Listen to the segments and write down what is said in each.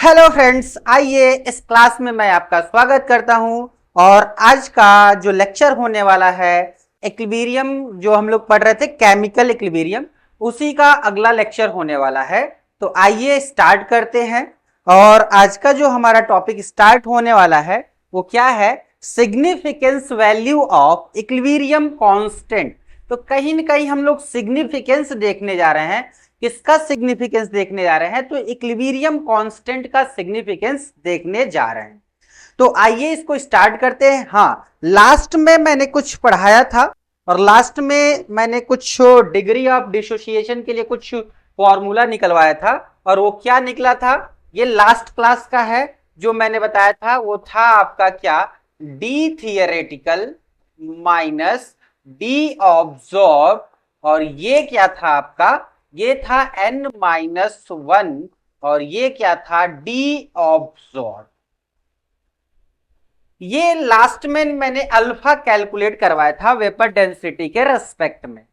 Hello friends, आइए इस class में मैं आपका स्वागत करता हूं। और आज का जो लेक्चर होने वाला है इक्विलिब्रियम, जो हम लोग पढ़ रहे थे केमिकल इक्विलिब्रियम, उसी का अगला लेक्चर होने वाला है। तो आइए स्टार्ट करते हैं। और आज का जो हमारा टॉपिक स्टार्ट होने वाला है वो क्या है? Significance value of equilibrium constant. तो कहीं ना कहीं हम लोग सिग्निफिकेंस देखने जा रहे हैं। किसका सिग्निफिकेंस देखने जा रहे हैं? तो इक्विलिब्रियम कांस्टेंट का सिग्निफिकेंस देखने जा रहे हैं। तो आइए इसको स्टार्ट करते हैं। हाँ, लास्ट में मैंने कुछ पढ़ाया था और लास्ट में मैंने कुछ डिग्री ऑफ डिसोसिएशन के लिए कुछ फॉर्मूला निकलवाया था। और वो क्या निकला था? ये लास्ट क्लास का है। जो मैंने बताया था वो था आपका क्या? D theoretical minus D observe. और ये क्या था आपका? ये था n-1 और ये क्या था? D observe. ये लास्ट में मैंने अल्फा कैलकुलेट करवाया था वेपर डेंसिटी के रेस्पेक्ट में।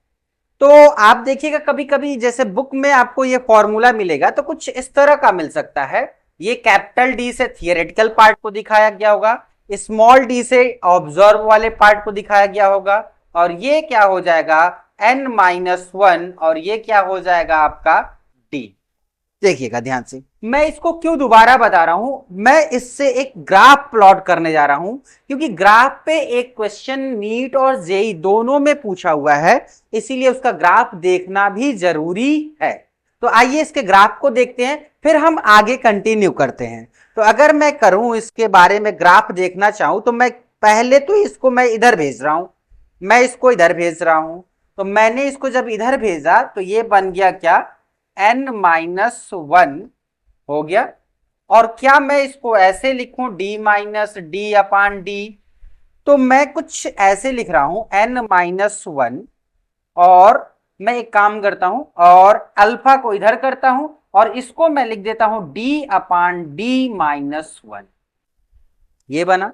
तो आप देखिएगा कभी कभी जैसे बुक में आपको ये फॉर्मूला मिलेगा तो कुछ इस तरह का मिल सकता है। ये कैपिटल डी से थियरेटिकल पार्ट को दिखाया गया होगा, स्मॉल डी से ऑब्जर्व वाले पार्ट को दिखाया गया होगा, और ये क्या हो जाएगा? n-1 और ये क्या हो जाएगा आपका? d। देखिएगा ध्यान से, मैं इसको क्यों दोबारा बता रहा हूं। मैं इससे एक ग्राफ प्लॉट करने जा रहा हूं क्योंकि ग्राफ पे एक क्वेश्चन नीट और जेई दोनों में पूछा हुआ है, इसीलिए उसका ग्राफ देखना भी जरूरी है। तो आइए इसके ग्राफ को देखते हैं, फिर हम आगे कंटिन्यू करते हैं। तो अगर मैं करूं इसके बारे में ग्राफ देखना चाहूं तो मैं पहले तो इसको मैं इधर भेज रहा हूं, मैं इसको इधर भेज रहा हूं। तो मैंने इसको जब इधर भेजा तो ये बन गया क्या? n-1 हो गया। और क्या मैं इसको ऐसे लिखूं d-d/d? तो मैं कुछ ऐसे लिख रहा हूं n-1 और मैं एक काम करता हूं और अल्फा को इधर करता हूं और इसको मैं लिख देता हूं d/d-1। ये बना।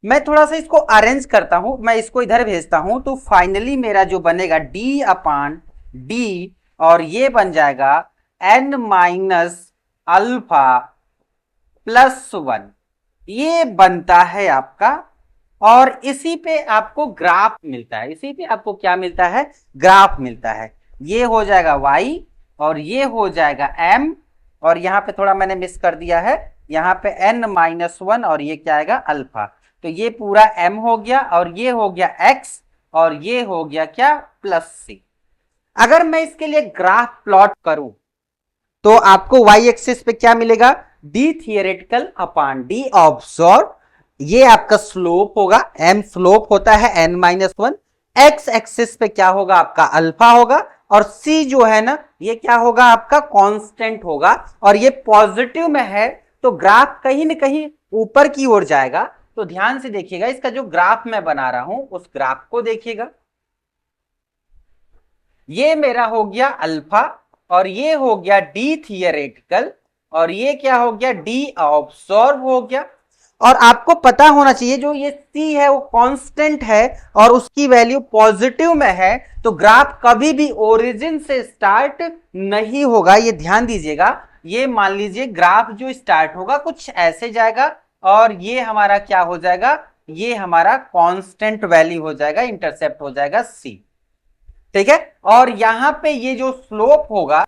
मैं थोड़ा सा इसको अरेंज करता हूं, मैं इसको इधर भेजता हूं तो फाइनली मेरा जो बनेगा d/d और ये बन जाएगा n-अल्फा+1। ये बनता है आपका। और इसी पे आपको ग्राफ मिलता है। इसी पे आपको क्या मिलता है? ग्राफ मिलता है। ये हो जाएगा y और ये हो जाएगा m, और यहां पे थोड़ा मैंने मिस कर दिया है, यहां पे n-1 और ये क्या आएगा? अल्फा। तो ये पूरा m हो गया और ये हो गया x और ये हो गया क्या? +c। अगर मैं इसके लिए ग्राफ प्लॉट करूं तो आपको y एक्सिस पे क्या मिलेगा? d theoretical upon d observe. ये आपका स्लोप होगा, m स्लोप होता है n-1। x एक्सिस पे क्या होगा? आपका अल्फा होगा। और c जो है ना, ये क्या होगा? आपका कांस्टेंट होगा। और ये पॉजिटिव में है तो ग्राफ कहीं ना कहीं ऊपर की ओर जाएगा। तो ध्यान से देखिएगा, इसका जो ग्राफ मैं बना रहा हूं उस ग्राफ को देखिएगा। ये मेरा हो गया अल्फा और ये हो गया डी थियरेटिकल और ये क्या हो गया? डी ऑब्जर्व हो गया। और आपको पता होना चाहिए जो ये C है वो कांस्टेंट है और उसकी वैल्यू पॉजिटिव में है, तो ग्राफ कभी भी ओरिजिन से स्टार्ट नहीं होगा। ये ध्यान दीजिएगा। ये मान लीजिए ग्राफ जो स्टार्ट होगा कुछ ऐसे जाएगा और ये हमारा क्या हो जाएगा? ये हमारा कांस्टेंट वैल्यू हो जाएगा, इंटरसेप्ट हो जाएगा C। ठीक है। और यहां पे ये जो स्लोप होगा,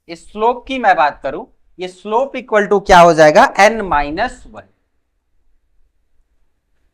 इस स्लोप की मैं बात करूं, ये स्लोप इक्वल टू क्या हो जाएगा? n-1।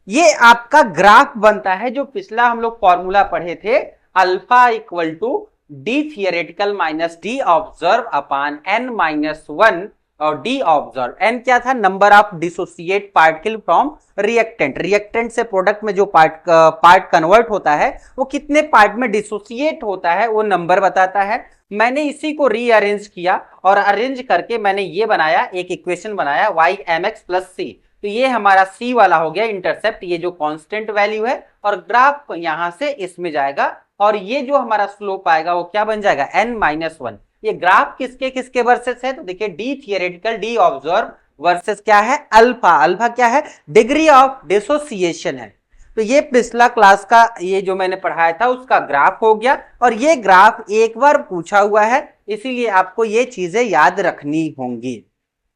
ये आपका ग्राफ बनता है जो पिछला हम लोग फॉर्मूला पढ़े थे, alpha equal to D theoretical minus D observe upon n-1 और डी ऑब्जर्व। n क्या था? Number of dissociate particle from reactant. Reactant से प्रोडक्ट में जो पार्ट कन्वर्ट होता है वो कितने पार्ट में डिसोसिएट होता है वो नंबर बताता है। मैंने इसी को रीअरेंज किया और अरेंज करके मैंने ये बनाया, एक इक्वेशन बनाया y-mx+c। तो ये हमारा c वाला हो गया इंटरसेप्ट, ये जो कांस्टेंट वैल्यू है, और ग्राफ यहां से इसमें जाएगा और ये जो हमारा स्लोप आएगा वो क्या बन जाएगा? n-1। ये ग्राफ किसके किसके वर्सेस है? तो देखिए D theoretical D observe versus क्या है? अल्फा। अल्फा क्या है? डिग्री ऑफ डिसोसिएशन है। तो ये पिछला क्लास का ये जो मैंने पढ़ाया था उसका ग्राफ हो गया, और ये ग्राफ एक बार पूछा हुआ है, इसीलिए आपको ये चीजें याद रखनी होंगी।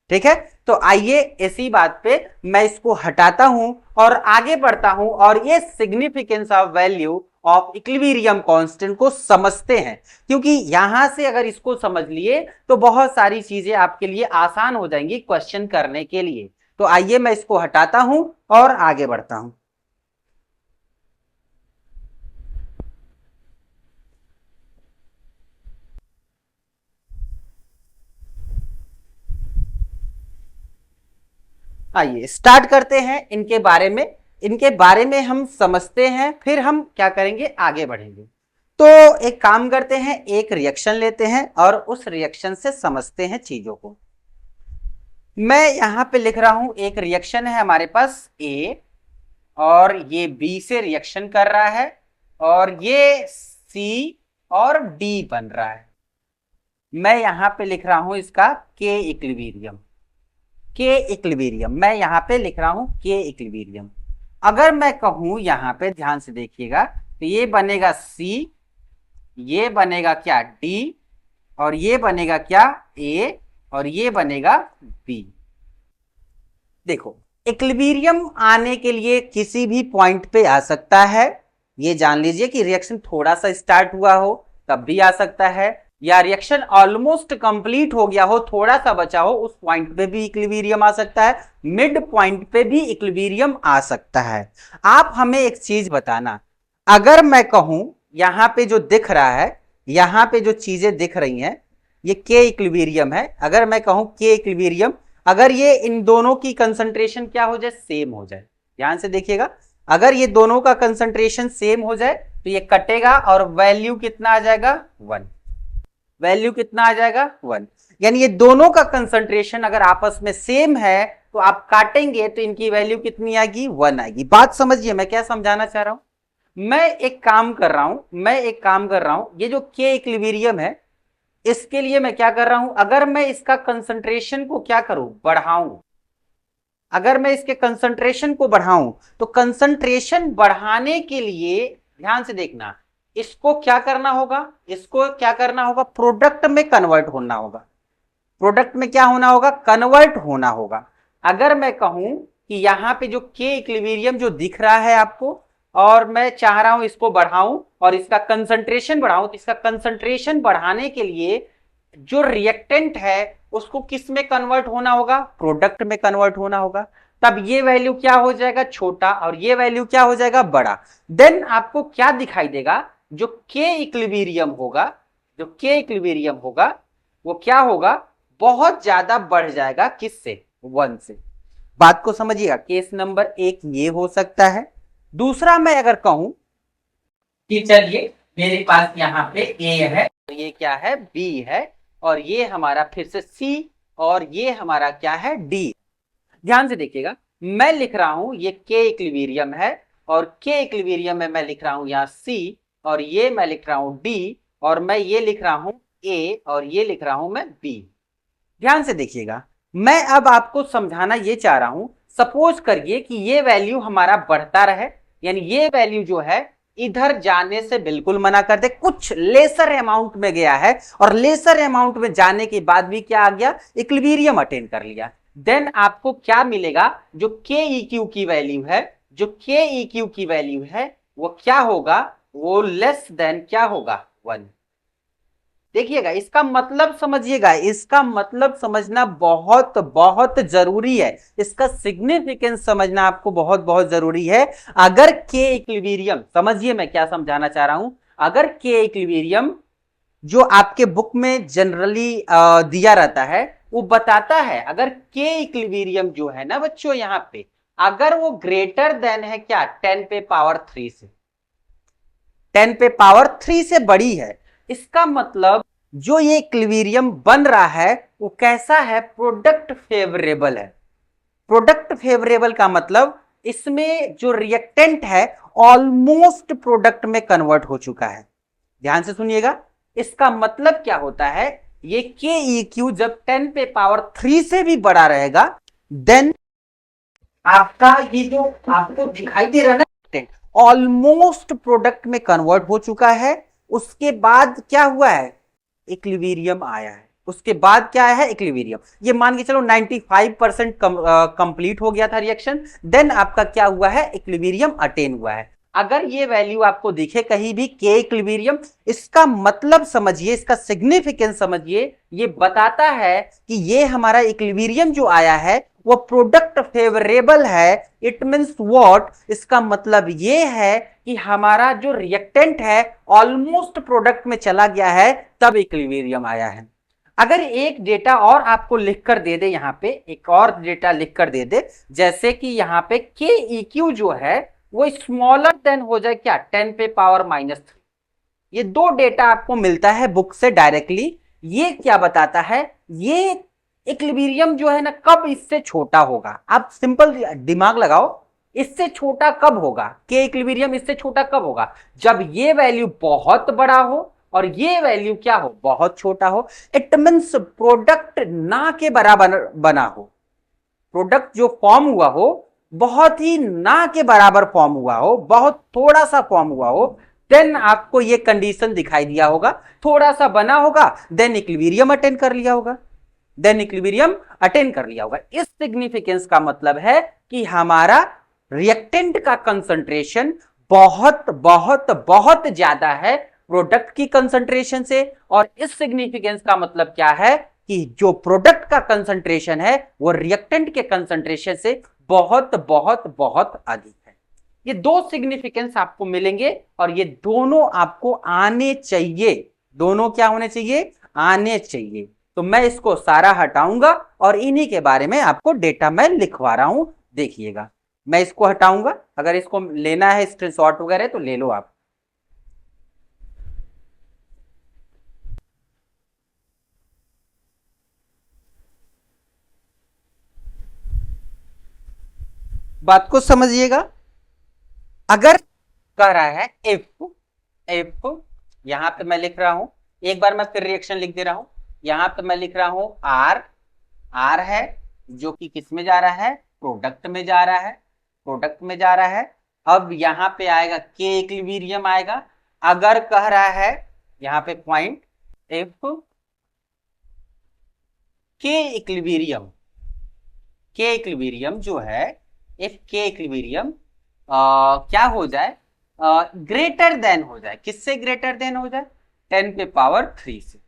ठीक है, तो आइए इसी बात पे मैं इसको हटाता हूं और आगे बढ़ता हूं, और ये significance of value of equilibrium constant को समझते हैं, क्योंकि यहां से अगर इसको समझ लिए तो बहुत सारी चीजें आपके लिए आसान हो जाएंगी क्वेश्चन करने के लिए। तो आइए मैं इसको हटाता हूं और आगे बढ़ता हूं। आइए स्टार्ट करते हैं इनके बारे में हम समझते हैं, फिर हम क्या करेंगे, आगे बढ़ेंगे। तो एक काम करते हैं, एक रिएक्शन लेते हैं और उस रिएक्शन से समझते हैं चीजों को। मैं यहां पे लिख रहा हूं, एक रिएक्शन है हमारे पास A, और ये B से रिएक्शन कर रहा है, और ये C और D बन रहा है। मैं यहां पे लिख रहा हूं इसका K इक्विलिब्रियम, मैं यहां पे लिख रहा हूं K इक्विलिब्रियम। अगर मैं कहूं यहां पे ध्यान से देखिएगा, तो ये बनेगा C, ये बनेगा क्या D, और ये बनेगा क्या A, और ये बनेगा B। देखो, इक्विलिब्रियम आने के लिए किसी भी पॉइंट पे आ सकता है, ये जान लीजिए कि रिएक्शन थोड़ा सा स्टार्ट हुआ हो तब भी आ सकता है, या रिएक्शन ऑलमोस्ट कंप्लीट हो गया हो, थोड़ा सा बचा हो, उस पॉइंट पे भी इक्विलिब्रियम आ सकता है, मिड पॉइंट पे भी इक्विलिब्रियम आ सकता है। आप हमें एक चीज बताना, अगर मैं कहूं यहां पे जो दिख रहा है, यहां पे जो चीजें दिख रही हैं, ये के इक्विलिब्रियम है। अगर मैं कहूं के इक्विलिब्रियम, अगर ये इन दोनों की कंसंट्रेशन क्या हो जाए, सेम हो जाए, ध्यान से देखिएगा, अगर ये दोनों का कंसंट्रेशन सेम हो जाए तो ये कटेगा और वैल्यू कितना आ जाएगा, 1। वैल्यू कितना आ जाएगा, 1। यानी ये दोनों का कंसंट्रेशन अगर आपस में सेम है तो आप काटेंगे तो इनकी वैल्यू कितनी आएगी, 1 आएगी। बात समझिए मैं क्या समझाना चाह रहा हूं। मैं एक काम कर रहा हूं, ये जो के इक्विलिब्रियम है, इसके लिए मैं क्या कर रहा हूं, अगर मैं इसका कंसंट्रेशन को क्या करूं, बढ़ाऊं, अगर मैं इसके कंसंट्रेशन को बढ़ाऊं, तो कंसंट्रेशन बढ़ाने के लिए ध्यान से देखना, इसको क्या करना होगा, प्रोडक्ट में कन्वर्ट होना होगा। प्रोडक्ट में क्या होना होगा, कन्वर्ट होना होगा। अगर मैं कहूं कि यहां पे जो के इक्विलिब्रियम जो दिख रहा है आपको, और मैं चाह रहा हूं इसको बढ़ाऊं और इसका कंसंट्रेशन बढ़ाऊं, तो इसका कंसंट्रेशन बढ़ाने के लिए जो रिएक्टेंट है उसको किस में कन्वर्ट होना होगा, प्रोडक्ट में कन्वर्ट होना होगा। तब ये वैल्यू क्या हो जाएगा, छोटा, और ये वैल्यू क्या हो जाएगा, बड़ा। देन आपको क्या दिखाई देगा, जो के इक्विलिब्रियम होगा वो क्या होगा, बहुत ज्यादा बढ़ जाएगा, किससे, 1 से। बात को समझिएगा, केस नंबर 1 ये हो सकता है। दूसरा मैं अगर कहूं कि चलिए मेरे पास यहां पे A है, तो ये क्या है, B है, और ये हमारा फिर से C, और ये हमारा क्या है, D। ध्यान से देखिएगा, मैं लिख रहा हूं ये के इक्विलिब्रियम है, और के इक्विलिब्रियम में मैं लिख रहा हूं यहां C, और ये मैं लिख रहा हूं D, और मैं ये लिख रहा हूं A, और ये लिख रहा हूं मैं B। ध्यान से देखिएगा, मैं अब आपको समझाना ये चाह रहा हूं, सपोज करिए कि ये वैल्यू हमारा बढ़ता रहे, यानी ये वैल्यू जो है इधर जाने से बिल्कुल मना कर दे, कुछ लेसर अमाउंट में गया है, और लेसर अमाउंट में जाने के बाद भी क्या आ गया, इक्विलिब्रियम अटेन कर लिया। देन आपको क्या मिलेगा, जो के इक्यू की वैल्यू है, वो क्या होगा, वो लेस देन क्या होगा, 1। देखिएगा, इसका मतलब समझिएगा, इसका मतलब समझना बहुत बहुत जरूरी है, इसका सिग्निफिकेंस समझना आपको बहुत बहुत जरूरी है। अगर के इक्विलिब्रियम, समझिए मैं क्या समझाना चाह रहा हूं, अगर के इक्विलिब्रियम जो आपके बुक में जनरली दिया रहता है, वो बताता है, अगर के इक्विलिब्रियम जो है ना बच्चों यहां पे, अगर वो ग्रेटर देन है क्या, 10 पे पावर 3 से, 10 पे पावर 3 से बड़ी है, इसका मतलब जो ये इक्विलिब्रियम बन रहा है वो कैसा है, प्रोडक्ट फेवरेबल है। प्रोडक्ट फेवरेबल का मतलब इसमें जो रिएक्टेंट है ऑलमोस्ट प्रोडक्ट में कन्वर्ट हो चुका है। ध्यान से सुनिएगा, इसका मतलब क्या होता है, ये के इक्यू जब 10 पे पावर 3 से भी बड़ा रहेगा, देन आपका ये जो आपको दिखाई दे रहा है ना, ऑलमोस्ट प्रोडक्ट में कन्वर्ट हो चुका है। उसके बाद क्या हुआ है, इक्विलिब्रियम आया है। उसके बाद क्या है, इक्विलिब्रियम। ये मान के चलो 95% कंप्लीट हो गया था रिएक्शन, देन आपका क्या हुआ है, इक्विलिब्रियम अटेन हुआ है। अगर ये वैल्यू आपको दिखे कहीं भी के इक्विलिब्रियम, इसका मतलब समझिए, इसका सिग्निफिकेंस समझिए, ये बताता है कि ये हमारा इक्विलिब्रियम जो आया है वो प्रोडक्ट फेवरेबल है। इट मींस व्हाट, इसका मतलब ये है कि हमारा जो रिएक्टेंट है ऑलमोस्ट प्रोडक्ट में चला गया है, तब इक्विलिब्रियम आया है। अगर एक डेटा और आपको लिख कर दे दे, यहां पे एक और डेटा लिख कर दे दे, जैसे कि यहां पे के इक्यू जो है वो स्मॉलर देन हो जाए क्या, 10 पे पावर -3। ये दो डेटा आपको मिलता है बुक से डायरेक्टली। ये क्या बताता है, ये इक्विलिब्रियम जो है ना कब इससे छोटा होगा। आप सिंपल दिमाग लगाओ, इससे छोटा कब होगा, के इक्विलिब्रियम इससे छोटा कब होगा, जब ये वैल्यू बहुत बड़ा हो और ये वैल्यू क्या हो, बहुत छोटा हो। इट मींस प्रोडक्ट ना के बराबर बना हो, प्रोडक्ट जो फॉर्म हुआ हो बहुत ही ना के बराबर फॉर्म हुआ हो, बहुत थोड़ा सा फॉर्म हुआ हो, देन आपको ये कंडीशन दिखाई दिया होगा। थोड़ा सा बना होगा, देन इक्विलिब्रियम अटेन कर लिया होगा, देन इक्विलिब्रियम अटेन कर लिया होगा। इस सिग्निफिकेंस का मतलब है कि हमारा रिएक्टेंट का कंसंट्रेशन बहुत बहुत बहुत ज्यादा है प्रोडक्ट की कंसंट्रेशन से। और इस सिग्निफिकेंस का मतलब क्या है कि जो प्रोडक्ट का कंसंट्रेशन है वो रिएक्टेंट के कंसंट्रेशन से बहुत बहुत बहुत अधिक है। ये दो सिग्निफिकेंस आपको मिलेंगे और ये दोनों आपको आने चाहिए। दोनों क्या होने चाहिए, आने चाहिए। तो मैं इसको सारा हटाऊंगा और इन्हीं के बारे में आपको डेटा मैं लिखवा रहा हूं, देखिएगा। मैं इसको हटाऊंगा, अगर इसको लेना है स्क्रीनशॉट वगैरह तो ले लो आप। बात को समझिएगा। अगर कह रहा है इफ, इफ यहां पे मैं लिख रहा हूं, एक बार मैं फिर रिएक्शन लिख दे रहा हूं। यहां पे मैं लिख रहा हूं आर, आर है जो कि किस में जा रहा है, प्रोडक्ट में जा रहा है, प्रोडक्ट में जा रहा है। अब यहां पे आएगा के इक्विलिब्रियम आएगा। अगर कह रहा है यहां पे पॉइंट, इफ के इक्विलिब्रियम, के इक्विलिब्रियम जो है, इफ के इक्विलिब्रियम क्या हो जाए, ग्रेटर देन हो जाए, किससे ग्रेटर देन हो जाए, 10 पे पावर 3 से,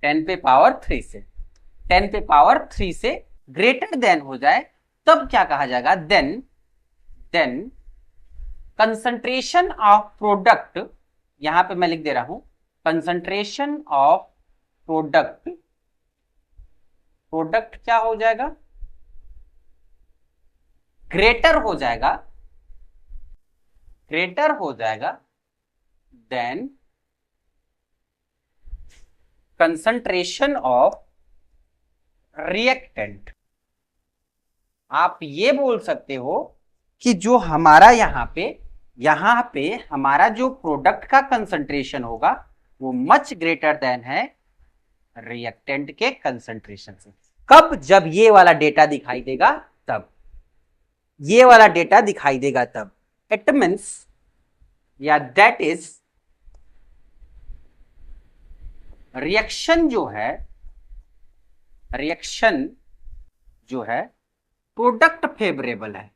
10 पे पावर 3 से, 10 पे पावर 3 से ग्रेटर देन हो जाए, तब क्या कहा जाएगा, then, then concentration of product, यहां पे मैं लिख दे रहा हूं कंसंट्रेशन ऑफ प्रोडक्ट, प्रोडक्ट क्या हो जाएगा, ग्रेटर हो जाएगा, ग्रेटर हो जाएगा देन कंसंट्रेशन ऑफ रिएक्टेंट। आप ये बोल सकते हो कि जो हमारा यहां पे हमारा जो प्रोडक्ट का कंसंट्रेशन होगा वो मच ग्रेटर देन है रिएक्टेंट के कंसंट्रेशन से। कब, जब ये वाला डेटा दिखाई देगा तब, ये वाला डेटा दिखाई देगा तब। इट मीन्स या दैट इज रिएक्शन जो है, रिएक्शन जो है प्रोडक्ट फेवरेबल है,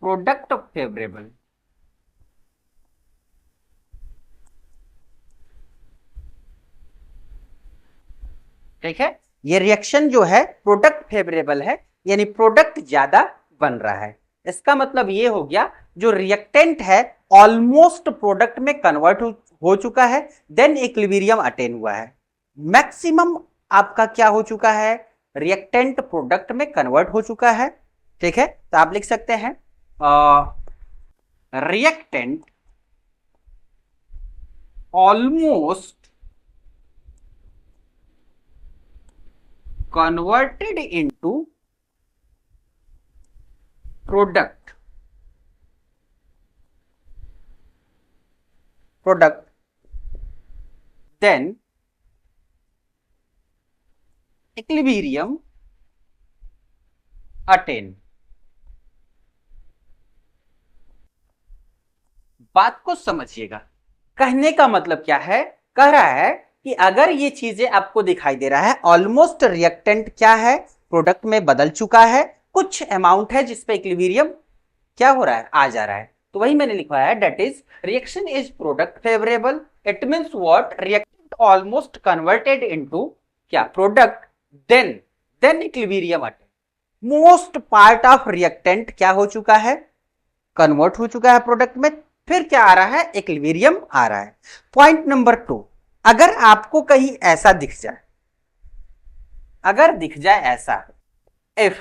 प्रोडक्ट फेवरेबल। ठीक है, ये रिएक्शन जो है प्रोडक्ट फेवरेबल है, यानी प्रोडक्ट ज्यादा बन रहा है। इसका मतलब ये हो गया जो रिएक्टेंट है ऑलमोस्ट प्रोडक्ट में कन्वर्ट हो चुका है, देन इक्विलिब्रियम अटेन हुआ है। मैक्सिमम आपका क्या हो चुका है, रिएक्टेंट प्रोडक्ट में कन्वर्ट हो चुका है। ठीक है, तो आप लिख सकते हैं reactant almost converted into product, product, then equilibrium attain. बात को समझिएगा, कहने का मतलब क्या है, कह रहा है कि अगर ये चीजें आपको दिखाई दे रहा है ऑलमोस्ट रिएक्टेंट क्या है, प्रोडक्ट में बदल चुका है, कुछ अमाउंट है जिसपे इक्विलिब्रियम क्या हो रहा है, आ जा रहा है, तो वही मैंने लिखवाया है, that is reaction is product favourable, it means what, reactant almost converted into क्या, product, then equilibrium attain. Most part of reactant क्या हो चुका है, कन्वर्ट हो चुका है प्रोडक्ट में, फिर क्या आ रहा है, इक्विलिब्रियम आ रहा है। पॉइंट नंबर 2, अगर आपको कहीं ऐसा दिख जाए, अगर दिख जाए ऐसा, इफ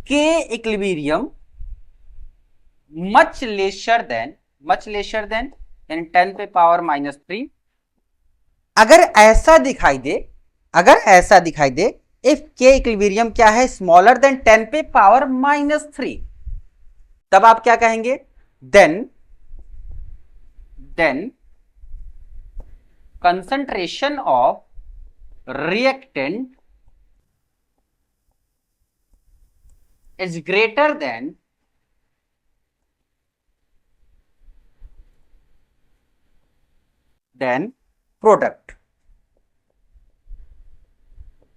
के इक्विलिब्रियम मच लेसर देन यानी 10 पे पावर -3, अगर ऐसा दिखाई दे, अगर ऐसा दिखाई दे, इफ के इक्विलिब्रियम क्या है, स्मॉलर देन 10 पे पावर -3, तब आप क्या कहेंगे, then concentration of reactant is greater than product.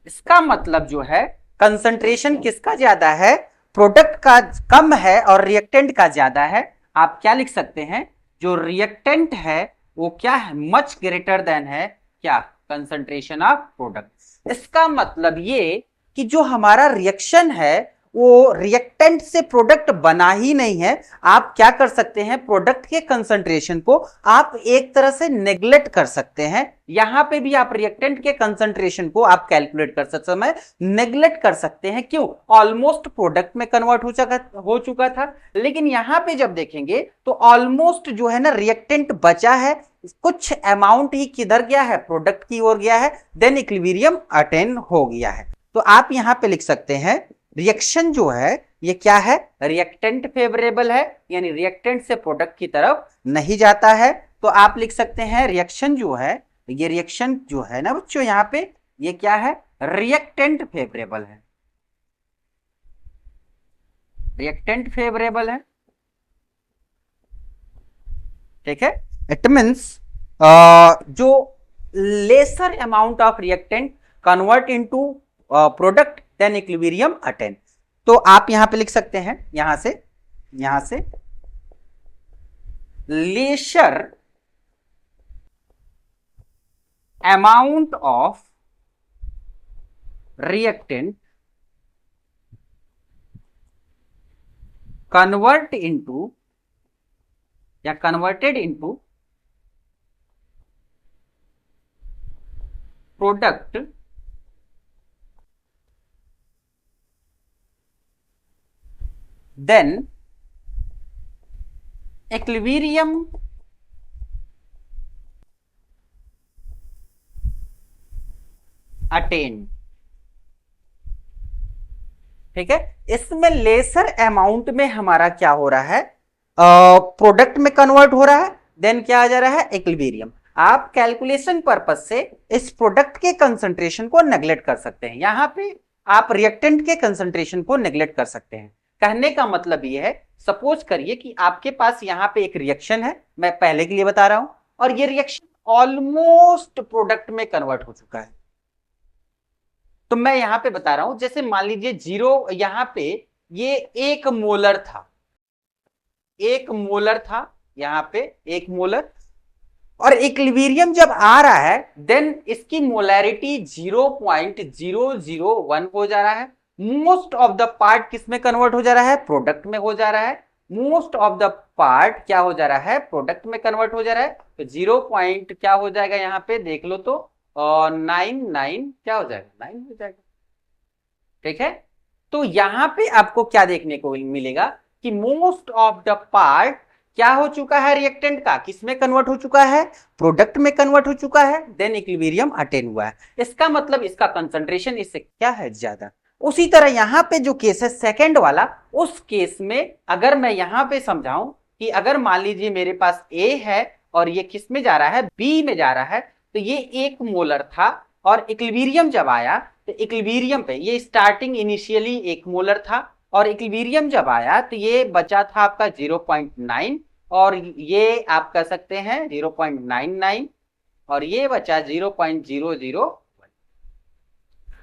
इसका मतलब जो है कंसंट्रेशन किसका ज्यादा है, प्रोडक्ट का कम है और रिएक्टेंट का ज्यादा है। आप क्या लिख सकते हैं, जो रिएक्टेंट है वो क्या है, मच ग्रेटर देन है क्या, कंसंट्रेशन ऑफ प्रोडक्ट। इसका मतलब ये कि जो हमारा रिएक्शन है वो रिएक्टेंट से प्रोडक्ट बना ही नहीं है। आप क्या कर सकते हैं, प्रोडक्ट के कंसंट्रेशन को आप एक तरह से नेग्लेक्ट कर सकते हैं। यहां पे भी आप रिएक्टेंट के कंसंट्रेशन को आप कैलकुलेट कर सकते समय नेग्लेक्ट कर सकते हैं। क्यों, ऑलमोस्ट प्रोडक्ट में कन्वर्ट हो चुका था। लेकिन यहां पे जब देखेंगे तो ऑलमोस्ट जो है ना रिएक्टेंट बचा है, कुछ अमाउंट ही किधर गया है, प्रोडक्ट की ओर गया है, देन इक्विलिब्रियम अटेन हो गया है। तो आप यहां पे लिख सकते हैं रिएक्शन जो है ये क्या है, रिएक्टेंट फेवरेबल है, यानी रिएक्टेंट से प्रोडक्ट की तरफ नहीं जाता है। तो आप लिख सकते हैं रिएक्शन जो है, ये रिएक्शन जो है ना बच्चों, यहां पे ये क्या है, रिएक्टेंट फेवरेबल है, रिएक्टेंट फेवरेबल है, ठीक है। इट मीन्स जो lesser amount of reactant convert into product then equilibrium attain. तो आप यहां पे लिख सकते हैं, यहां से lesser amount of reactant convert into या converted into product then equilibrium attain, ठीक है। इसमें लेसर अमाउंट में हमारा क्या हो रहा है, प्रोडक्ट में कन्वर्ट हो रहा है, देन क्या आ जा रहा है, इक्विलिब्रियम। आप कैलकुलेशन पर्पज से इस प्रोडक्ट के कंसंट्रेशन को नेग्लेक्ट कर सकते हैं, यहां पे आप रिएक्टेंट के कंसंट्रेशन को नेग्लेक्ट कर सकते हैं। कहने का मतलब यह है, सपोज करिए कि आपके पास यहां पे एक रिएक्शन है, मैं पहले के लिए बता रहा हूं, और ये रिएक्शन ऑलमोस्ट प्रोडक्ट में कन्वर्ट हो चुका है। तो मैं यहां पे बता रहा हूं, जैसे मान लीजिए 0, यहां पे ये 1 मोलर था, 1 मोलर था, यहां पे 1 मोलर, और इक्विलिब्रियम जब आ रहा है देन इसकी मोलैरिटी 0.001 हो जा रहा है। मोस्ट ऑफ द पार्ट किस में कन्वर्ट हो जा रहा है, प्रोडक्ट में हो जा रहा है। मोस्ट ऑफ द पार्ट क्या हो जा रहा है, प्रोडक्ट में कन्वर्ट हो जा रहा है। तो 0 पॉइंट क्या हो जाएगा, यहां पे देख लो तो 9 क्या हो जाएगा, 9 हो जाएगा, ठीक है। तो यहां पे आपको क्या देखने को मिलेगा कि मोस्ट ऑफ द पार्ट क्या हो चुका है, रिएक्टेंट का किसमें कन्वर्ट हो चुका है, प्रोडक्ट में कन्वर्ट हो चुका है, देन इक्विलिब्रियम अटेन हुआ है। इसका मतलब इसका कंसंट्रेशन इससे क्या है, ज्यादा। उसी तरह यहां पे जो केस है सेकंड वाला, उस केस में अगर मैं यहां पे समझाऊं कि अगर मान लीजिए मेरे पास ए है और ये किस में जा रहा है, बी में जा रहा है, तो ये 1 मोलर था, और इक्विलिब्रियम जब आया तो इक्विलिब्रियम पे ये स्टार्टिंग इनिशियली 1 मोलर था और इक्विलिब्रियम जब आया तो ये बचा था आपका 0.9 और ये आप कह सकते हैं 0.99 और ये बचा 0.001।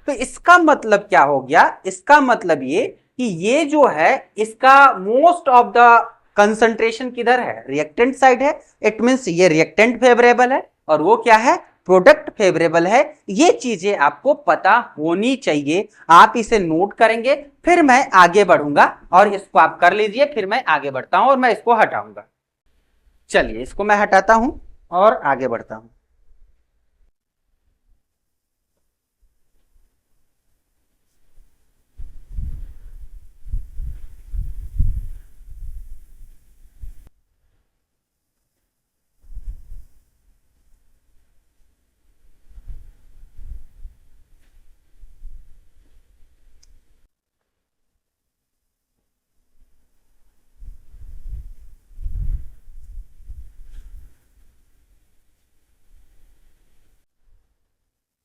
तो इसका मतलब क्या हो गया, इसका मतलब ये कि ये जो है इसका मोस्ट ऑफ द कंसंट्रेशन किधर है, रिएक्टेंट साइड है। इट मींस ये रिएक्टेंट फेवरेबल है और वो क्या है, प्रोडक्ट फेवरेबल है। ये चीजें आपको पता होनी चाहिए, आप इसे नोट करेंगे फिर मैं आगे बढ़ूंगा और इसको आप कर लीजिए, फिर मैं आगे बढ़ता हूं और मैं इसको हटाऊंगा। चलिए इसको मैं हटाता हूं और आगे बढ़ता हूं।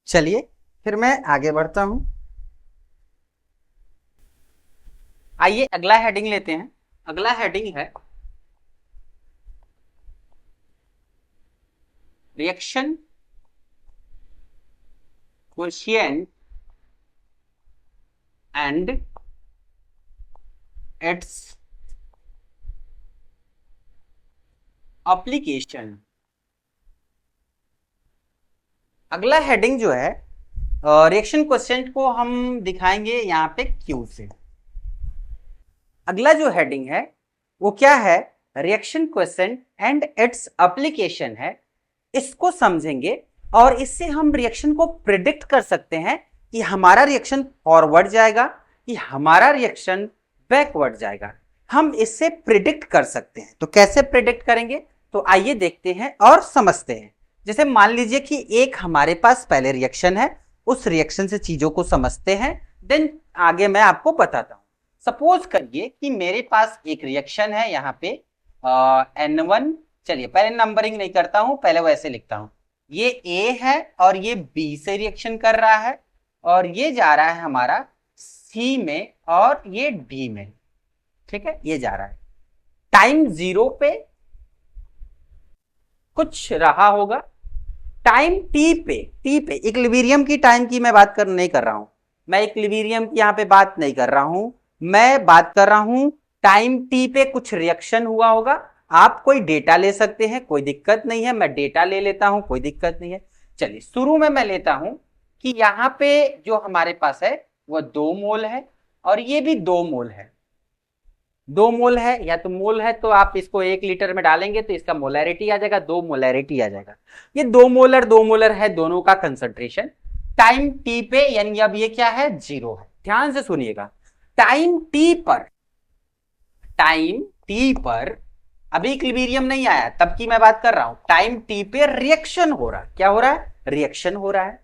चलिए फिर मैं आगे बढ़ता हूं। आइए अगला हेडिंग लेते हैं। अगला हेडिंग है reaction quotient and its application. अगला हेडिंग जो है रिएक्शन क्वोशिएंट को हम दिखाएंगे यहां पे क्यू से। अगला जो हेडिंग है वो क्या है, reaction quotient and its application है। इसको समझेंगे और इससे हम रिएक्शन को प्रिडिक्ट कर सकते हैं कि हमारा रिएक्शन फॉरवर्ड जाएगा कि हमारा रिएक्शन बैकवर्ड जाएगा। हम इससे प्रिडिक्ट कर सकते हैं। तो कैसे प्रिडिक्ट करेंगे, तो आइए देखते हैं और समझते हैं। जैसे मान लीजिए कि एक हमारे पास पहले रिएक्शन है, उस रिएक्शन से चीजों को समझते हैं, देन आगे मैं आपको बताता हूं। सपोज करिए कि मेरे पास एक रिएक्शन है यहाँ पे N1। चलिए पहले नंबरिंग नहीं करता हूं, पहले वैसे लिखता हूं। ये A है और ये B से रिएक्शन कर रहा है और ये जा रहा है हमारा C में और ये D में। ठीक है, ये जा रहा है। टाइम 0 पे कुछ रहा होगा, टाइम टी पे इक्विलिब्रियम की टाइम की मैं बात नहीं कर रहा हूं, मैं इक्विलिब्रियम की यहां पे बात नहीं कर रहा हूं, मैं बात कर रहा हूं टाइम टी पे कुछ रिएक्शन हुआ होगा। आप कोई डेटा ले सकते हैं, कोई दिक्कत नहीं है, मैं डेटा ले लेता हूं, कोई दिक्कत नहीं है। चलिए शुरू में मैं लेता हूं कि यहां पे जो हमारे पास है वह 2 मोल है और ये भी 2 मोल है। 2 मोल है या तो मोल है तो आप इसको 1 लीटर में डालेंगे तो इसका मोलैरिटी आ जाएगा, 2 मोलैरिटी आ जाएगा। ये 2 मोलर है, दोनों का कंसंट्रेशन टाइम टी पे, यानी अब ये क्या है, 0 है। ध्यान से सुनिएगा, टाइम टी पर अभी इक्विलिब्रियम नहीं आया, तब की मैं बात कर रहा हूं। टाइम टी पे रिएक्शन हो रहा है, क्या हो रहा है, रिएक्शन हो रहा है।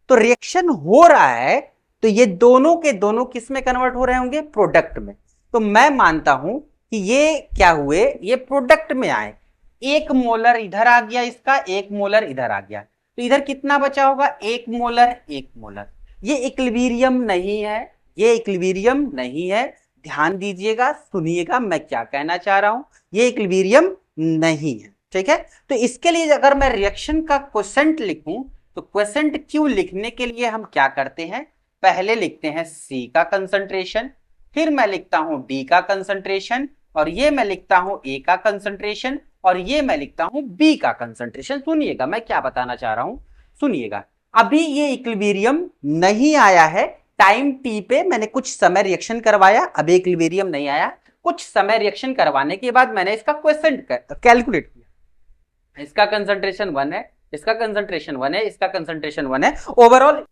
तो रिएक्शन हो रहा है तो ये दोनों के दोनों किस में कन्वर्ट हो रहे होंगे, प्रोडक्ट में। तो मैं मानता हूं कि ये क्या हुए, ये प्रोडक्ट में आए। 1 मोलर इधर आ गया इसका, 1 मोलर इधर आ गया, तो इधर कितना बचा होगा, 1 मोलर 1 मोलर। ये इक्विलिब्रियम नहीं है, ये इक्विलिब्रियम नहीं है। ध्यान दीजिएगा, सुनिएगा मैं क्या कहना चाह रहा हूं, ये इक्विलिब्रियम नहीं है। ठीक है, तो इसके लिए अगर मैं रिएक्शन का क्वोशेंट लिखूं तो क्वोशेंट क्यू लिखने के लिए हम क्या करते हैं, पहले लिखते हैं C का कंसंट्रेशन, फिर मैं लिखता हूं D का कंसंट्रेशन और ये मैं लिखता हूं A का कंसंट्रेशन और ये मैं लिखता हूं B का कंसंट्रेशन। सुनिएगा मैं क्या बताना चाह रहा हूं, सुनिएगा। अभी ये इक्विलिब्रियम नहीं आया है, टाइम T पे मैंने कुछ समय रिएक्शन करवाया, अभी इक्विलिब्रियम नहीं आया। कुछ समय रिएक्शन करवाने के बाद मैंने इसका क्वोशेंट कैलकुलेट किया। इसका कंसंट्रेशन 1 है, इसका कंसंट्रेशन 1 है, इसका कंसंट्रेशन 1 है। ओवरऑल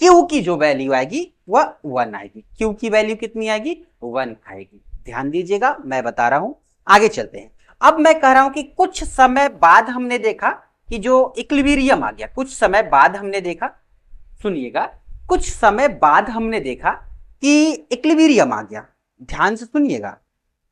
Q की जो वैल्यू आएगी वह 1 आएगी। Q की वैल्यू कितनी आएगी, 1 आएगी। ध्यान दीजिएगा मैं बता रहा हूं, आगे चलते हैं। अब मैं कह रहा हूं कि कुछ समय बाद हमने देखा कि जो इक्विलिब्रियम आ गया, कुछ समय बाद हमने देखा, सुनिएगा, कुछ समय बाद हमने देखा कि इक्विलिब्रियम आ गया। ध्यान से सुनिएगा,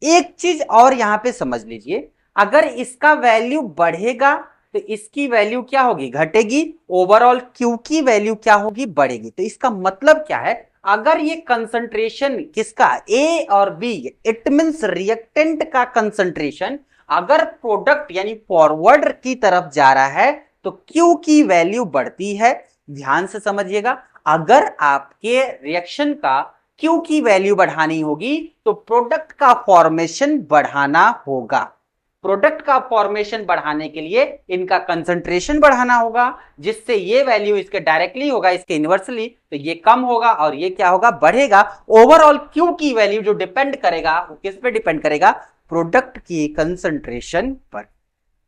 एक चीज और यहां पे समझ लीजिए, अगर इसका वैल्यू बढ़ेगा तो इसकी वैल्यू क्या होगी, घटेगी, ओवरऑल Q की वैल्यू क्या होगी, बढ़ेगी। तो इसका मतलब क्या है, अगर ये कंसंट्रेशन किसका, A और B, इट मींस रिएक्टेंट का कंसंट्रेशन अगर प्रोडक्ट यानी फॉरवर्ड की तरफ जा रहा है तो Q की वैल्यू बढ़ती है। ध्यान से समझिएगा, अगर आपके रिएक्शन का Q की वैल्यू बढ़ानी होगी तो प्रोडक्ट का फॉर्मेशन बढ़ाना होगा। प्रोडक्ट का फॉर्मेशन बढ़ाने के लिए इनका कंसंट्रेशन बढ़ाना होगा, जिससे ये वैल्यू इसके डायरेक्टली होगा, इसके इनवर्सली, तो ये कम होगा और ये क्या होगा, बढ़ेगा। ओवरऑल Q की वैल्यू जो डिपेंड करेगा वो किस पे डिपेंड करेगा, प्रोडक्ट की कंसंट्रेशन पर।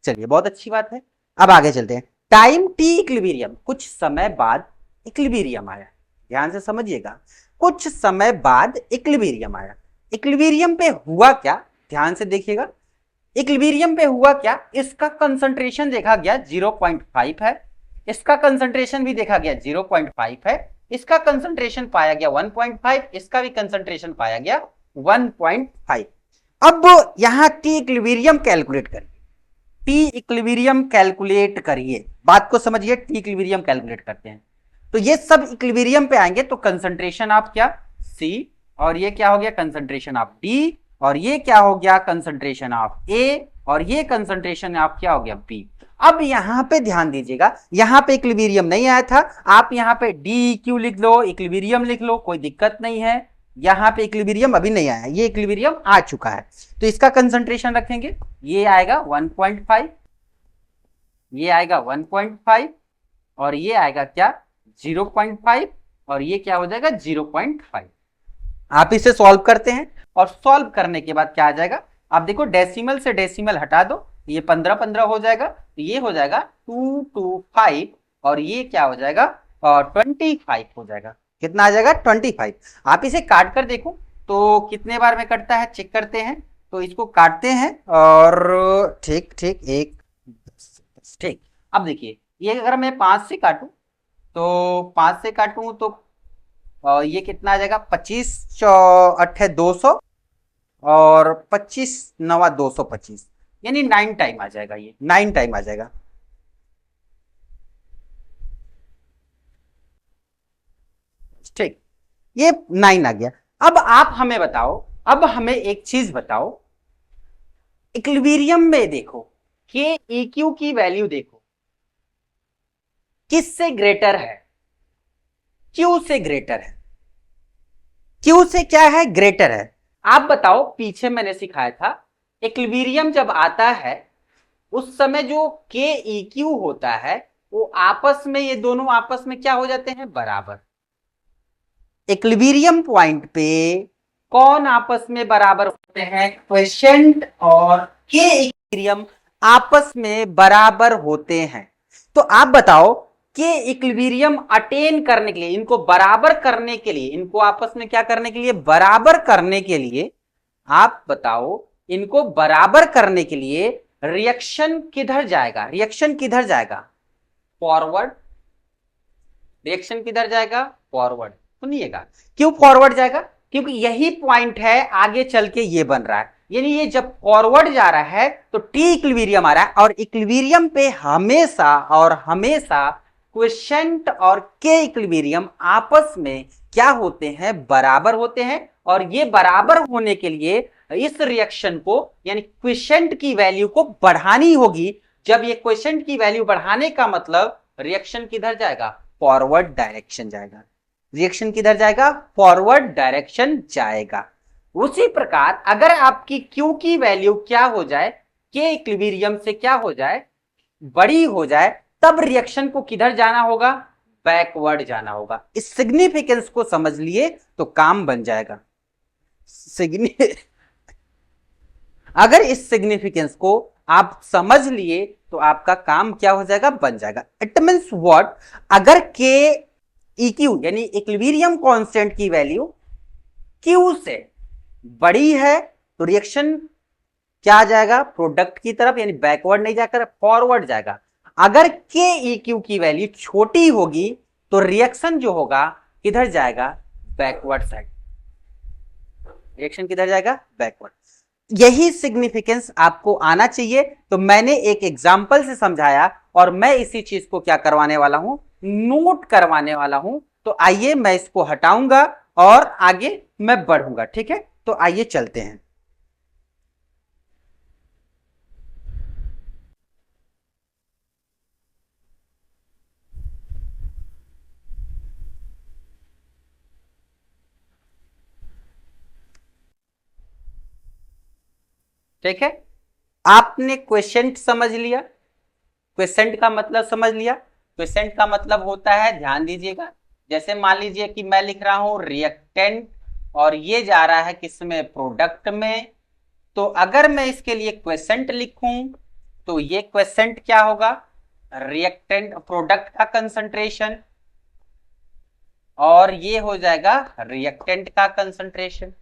चलिए, बहुत अच्छी बात है। अब आगे चलते हैं। टाइम टी इक्विलिब्रियम, कुछ समय बाद इक्विलिब्रियम आया। ध्यान से समझिएगा, कुछ समय बाद इक्विलिब्रियम आया। इक्विलिब्रियम पे हुआ क्या, ध्यान से देखिएगा। इक्विलिब्रियम पे हुआ क्या, इसका कंसंट्रेशन देखा गया 0.5 है, इसका कंसंट्रेशन भी देखा गया 0.5 है, इसका कंसंट्रेशन पाया गया 1.5, इसका भी कंसंट्रेशन पाया गया 1.5। अब यहां टी इक्विलिब्रियम कैलकुलेट करिए, टी इक्विलिब्रियम कैलकुलेट करिए, बात को समझिए। टी इक्विलिब्रियम कैलकुलेट करते हैं तो ये सब इक्विलिब्रियम पे आएंगे, तो कंसंट्रेशन ऑफ क्या, C, और ये क्या हो गया, कंसंट्रेशन ऑफ D, और ये क्या हो गया, कंसंट्रेशन ऑफ A, और ये कंसंट्रेशन ऑफ क्या हो गया, B। अब यहां पे ध्यान दीजिएगा, यहां पे इक्विलिब्रियम नहीं आया था, आप यहां पे DQ लिख लो, इक्विलिब्रियम लिख लो, कोई दिक्कत नहीं है। यहां पे इक्विलिब्रियम अभी नहीं आया, ये इक्विलिब्रियम आ चुका है, तो इसका कंसंट्रेशन रखेंगे, ये आएगा 1.5, ये आएगा 1.5, और ये आएगा क्या, 0.5, और ये क्या हो जाएगा 0.5। आप इसे सॉल्व करते हैं और सॉल्व करने के बाद क्या आ जाएगा, आप देखो डेसिमल से डेसिमल हटा दो, ये 15 हो जाएगा, तो ये हो जाएगा 225, और ये क्या हो जाएगा 25 हो जाएगा। कितना आ जाएगा, 25। आप इसे काट कर देखो तो कितने बार में कटता है, चेक करते हैं। तो इसको काटते हैं और ठीक ठीक एक ठीक। अब देखिए, ये अगर मैं 5 से काटूं तो 5 से काटूं तो ये कितना आ जाएगा, 25 8 200, और 25 9 225, यानी 9 टाइम आ जाएगा, ये 9 टाइम आ जाएगा। ठीक, ये 9 आ गया। अब आप हमें बताओ, अब हमें एक चीज बताओ, इक्विलिब्रियम में देखो के EQ की वैल्यू देखो किससे ग्रेटर है, Q से ग्रेटर है। Q से क्या है, ग्रेटर है। आप बताओ, पीछे मैंने सिखाया था इक्विलिब्रियम जब आता है उस समय जो के EQ होता है वो आपस में, ये दोनों आपस में क्या हो जाते हैं, बराबर। इक्विलिब्रियम पॉइंट पे कौन आपस में बराबर होते हैं, क्वोशिएंट और के इक्विलिब्रियम आपस में बराबर होते हैं। तो आप बताओ, के इक्विलिब्रियम अटेन करने के लिए, इनको बराबर करने के लिए, इनको आपस में क्या करने के लिए, बराबर करने के लिए, आप बताओ, इनको बराबर करने के लिए रिएक्शन किधर जाएगा, रिएक्शन किधर जाएगा, फॉरवर्ड। रिएक्शन किधर जाएगा, फॉरवर्ड। सुनिएगा, क्यों फॉरवर्ड जाएगा, क्योंकि यही पॉइंट है आगे चल के ये बन रहा है, यानी ये जब फॉरवर्ड जा रहा है तो टी इक्विलिब्रियम आ रहा है, और इक्विलिब्रियम पे हमेशा और हमेशा क्वोशिएंट और के इक्विलिब्रियम आपस में क्या होते हैं, बराबर होते हैं। और ये बराबर होने के लिए इस रिएक्शन को यानी क्वोशिएंट की वैल्यू को बढ़ानी होगी। जब ये क्वोशिएंट की वैल्यू बढ़ाने का मतलब रिएक्शन किधर जाएगा, फॉरवर्ड डायरेक्शन जाएगा। रिएक्शन किधर जाएगा, फॉरवर्ड डायरेक्शन जाएगा। उसी प्रकार अगर आपकी Q की वैल्यू क्या हो जाए, के इक्विलिब्रियम से क्या हो जाए, बड़ी हो जाए, तब रिएक्शन को किधर जाना होगा, बैकवर्ड जाना होगा। इस सिग्निफिकेंस को समझ लिए तो काम बन जाएगा। अगर इस सिग्निफिकेंस को आप समझ लिए तो आपका काम क्या हो जाएगा, बन जाएगा। इट मींस व्हाट, अगर के EQ यानी इक्विलिब्रियम कांस्टेंट की वैल्यू Q से बड़ी है तो रिएक्शन क्या आ जाएगा, प्रोडक्ट की तरफ, यानी बैकवर्ड नहीं जाकर फॉरवर्ड जाएगा। अगर के EQ की वैल्यू छोटी होगी तो रिएक्शन जो होगा किधर जाएगा, बैकवर्ड साइड। रिएक्शन किधर जाएगा, बैकवर्ड। यही सिग्निफिकेंस आपको आना चाहिए। तो मैंने एक एग्जाम्पल से समझाया और मैं इसी चीज को क्या करवाने वाला हूं, नोट करवाने वाला हूं। तो आइए मैं इसको हटाऊंगा और आगे मैं बढ़ूंगा, ठीक है। तो आइए चलते हैं। ठीक है, आपने क्वेश्चन समझ लिया, क्वेश्चन का मतलब समझ लिया। क्वेश्चन का मतलब होता है, ध्यान दीजिएगा, जैसे मान लीजिए कि मैं लिख रहा हूं रिएक्टेंट और ये जा रहा है किसमें, प्रोडक्ट में। तो अगर मैं इसके लिए क्वेश्चन लिखूं तो ये क्वेश्चन क्या होगा, रिएक्टेंट प्रोडक्ट का कंसंट्रेशन, और ये हो जाएगा रिएक्टेंट का कंसंट्रेशन।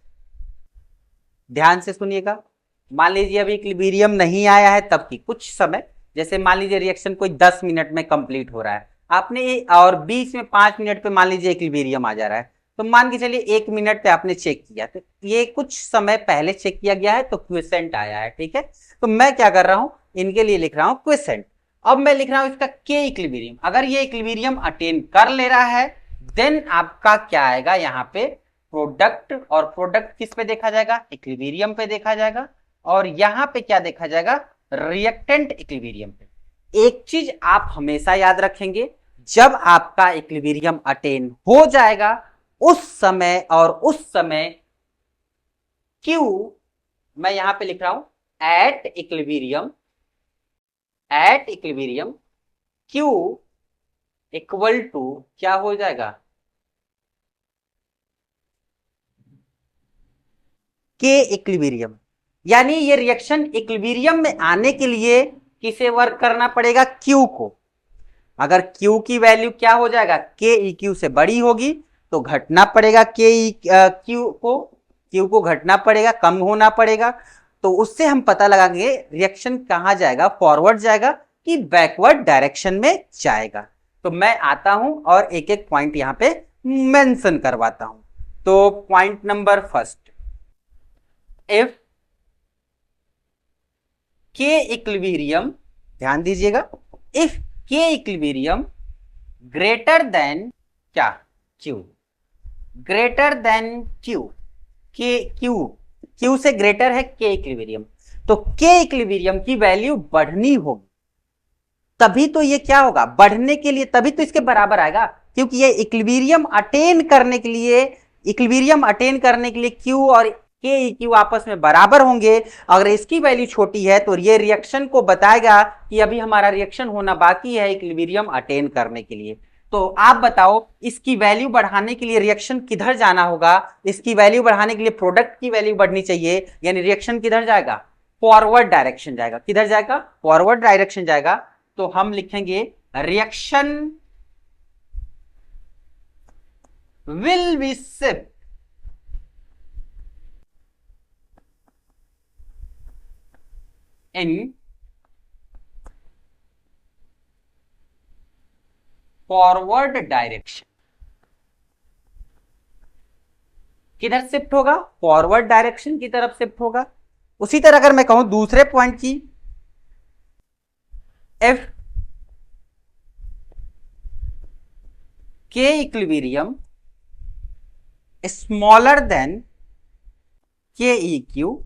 ध्यान से सुनिएगा, मान लीजिए अभी इक्विलिब्रियम नहीं आया है तब की कुछ समय, जैसे मान लीजिए रिएक्शन कोई 10 मिनट में कंप्लीट हो रहा है, आपने और बीच में 5 मिनट पे मान लीजिए इक्विलिब्रियम आ जा रहा है, तो मान के चलिए 1 मिनट पे आपने चेक किया, तो ये कुछ समय पहले चेक किया गया है तो क्वेसेंट आया है, ठीक है। तो मैं क्या कर रहा हूं, इनके लिए लिख रहा हूं क्वेसेंट। अब मैं लिख रहा हूं इसका के इक्विलिब्रियम, अगर ये इक्विलिब्रियम अटेन कर ले रहा है देन आपका क्या आएगा यहाँ पे, प्रोडक्ट, और प्रोडक्ट किस पे देखा जाएगा, इक्विलिब्रियम पे देखा जाएगा, और यहां पे क्या देखा जाएगा, रिएक्टेंट इक्विलिब्रियम पे। एक चीज आप हमेशा याद रखेंगे, जब आपका इक्विलिब्रियम अटेन हो जाएगा उस समय, और उस समय क्यू, मैं यहां पे लिख रहा हूं at equilibrium, at equilibrium Q equal to क्या हो जाएगा, के इक्विलिब्रियम। यानी ये रिएक्शन इक्विलिब्रियम में आने के लिए किसे वर्क करना पड़ेगा, क्यू को। अगर क्यू की वैल्यू क्या हो जाएगा, के ई क्यू से बड़ी होगी तो घटना पड़ेगा, के ई क्यू को घटना पड़ेगा, कम होना पड़ेगा। तो उससे हम पता लगाएंगे रिएक्शन कहां जाएगा, फॉरवर्ड जाएगा कि बैकवर्ड डायरेक्शन में जाएगा। तो मैं आता हूं और एक एक पॉइंट यहां पे मेंशन करवाता हूं। तो पॉइंट नंबर फर्स्ट, इफ के इक्विलिब्रियम, ध्यान दीजिएगा, इफ के इक्विलिब्रियम ग्रेटर देन क्या, क्यू, ग्रेटर देन क्यू, के क्यू, क्यू से ग्रेटर है के इक्विलिब्रियम, तो के इक्विलिब्रियम की वैल्यू बढ़नी होगी, तभी तो ये क्या होगा, बढ़ने के लिए तभी तो इसके बराबर आएगा, क्योंकि ये इक्विलिब्रियम अटेन करने के लिए, इक्विलिब्रियम अटेन करने के लिए क्यू और के ई क्यू आपस में बराबर होंगे। अगर इसकी वैल्यू छोटी है तो ये रिएक्शन को बताएगा कि अभी हमारा रिएक्शन होना बाकी है इक्विलिब्रियम अटेन करने के लिए। तो आप बताओ इसकी वैल्यू बढ़ाने के लिए रिएक्शन किधर जाना होगा, इसकी वैल्यू बढ़ाने के लिए प्रोडक्ट की वैल्यू बढ़नी चाहिए, यानी रिएक्शन किधर जाएगा, फॉरवर्ड डायरेक्शन जाएगा। किधर जाएगा, फॉरवर्ड डायरेक्शन जाएगा। तो हम लिखेंगे reaction will be shift in forward direction. किधर शिफ्ट होगा, फॉरवर्ड डायरेक्शन की तरफ शिफ्ट होगा। उसी तरह अगर मैं कहूं दूसरे पॉइंट की, एफ के इक्विलिब्रियम स्मॉलर देन के ई क्यू,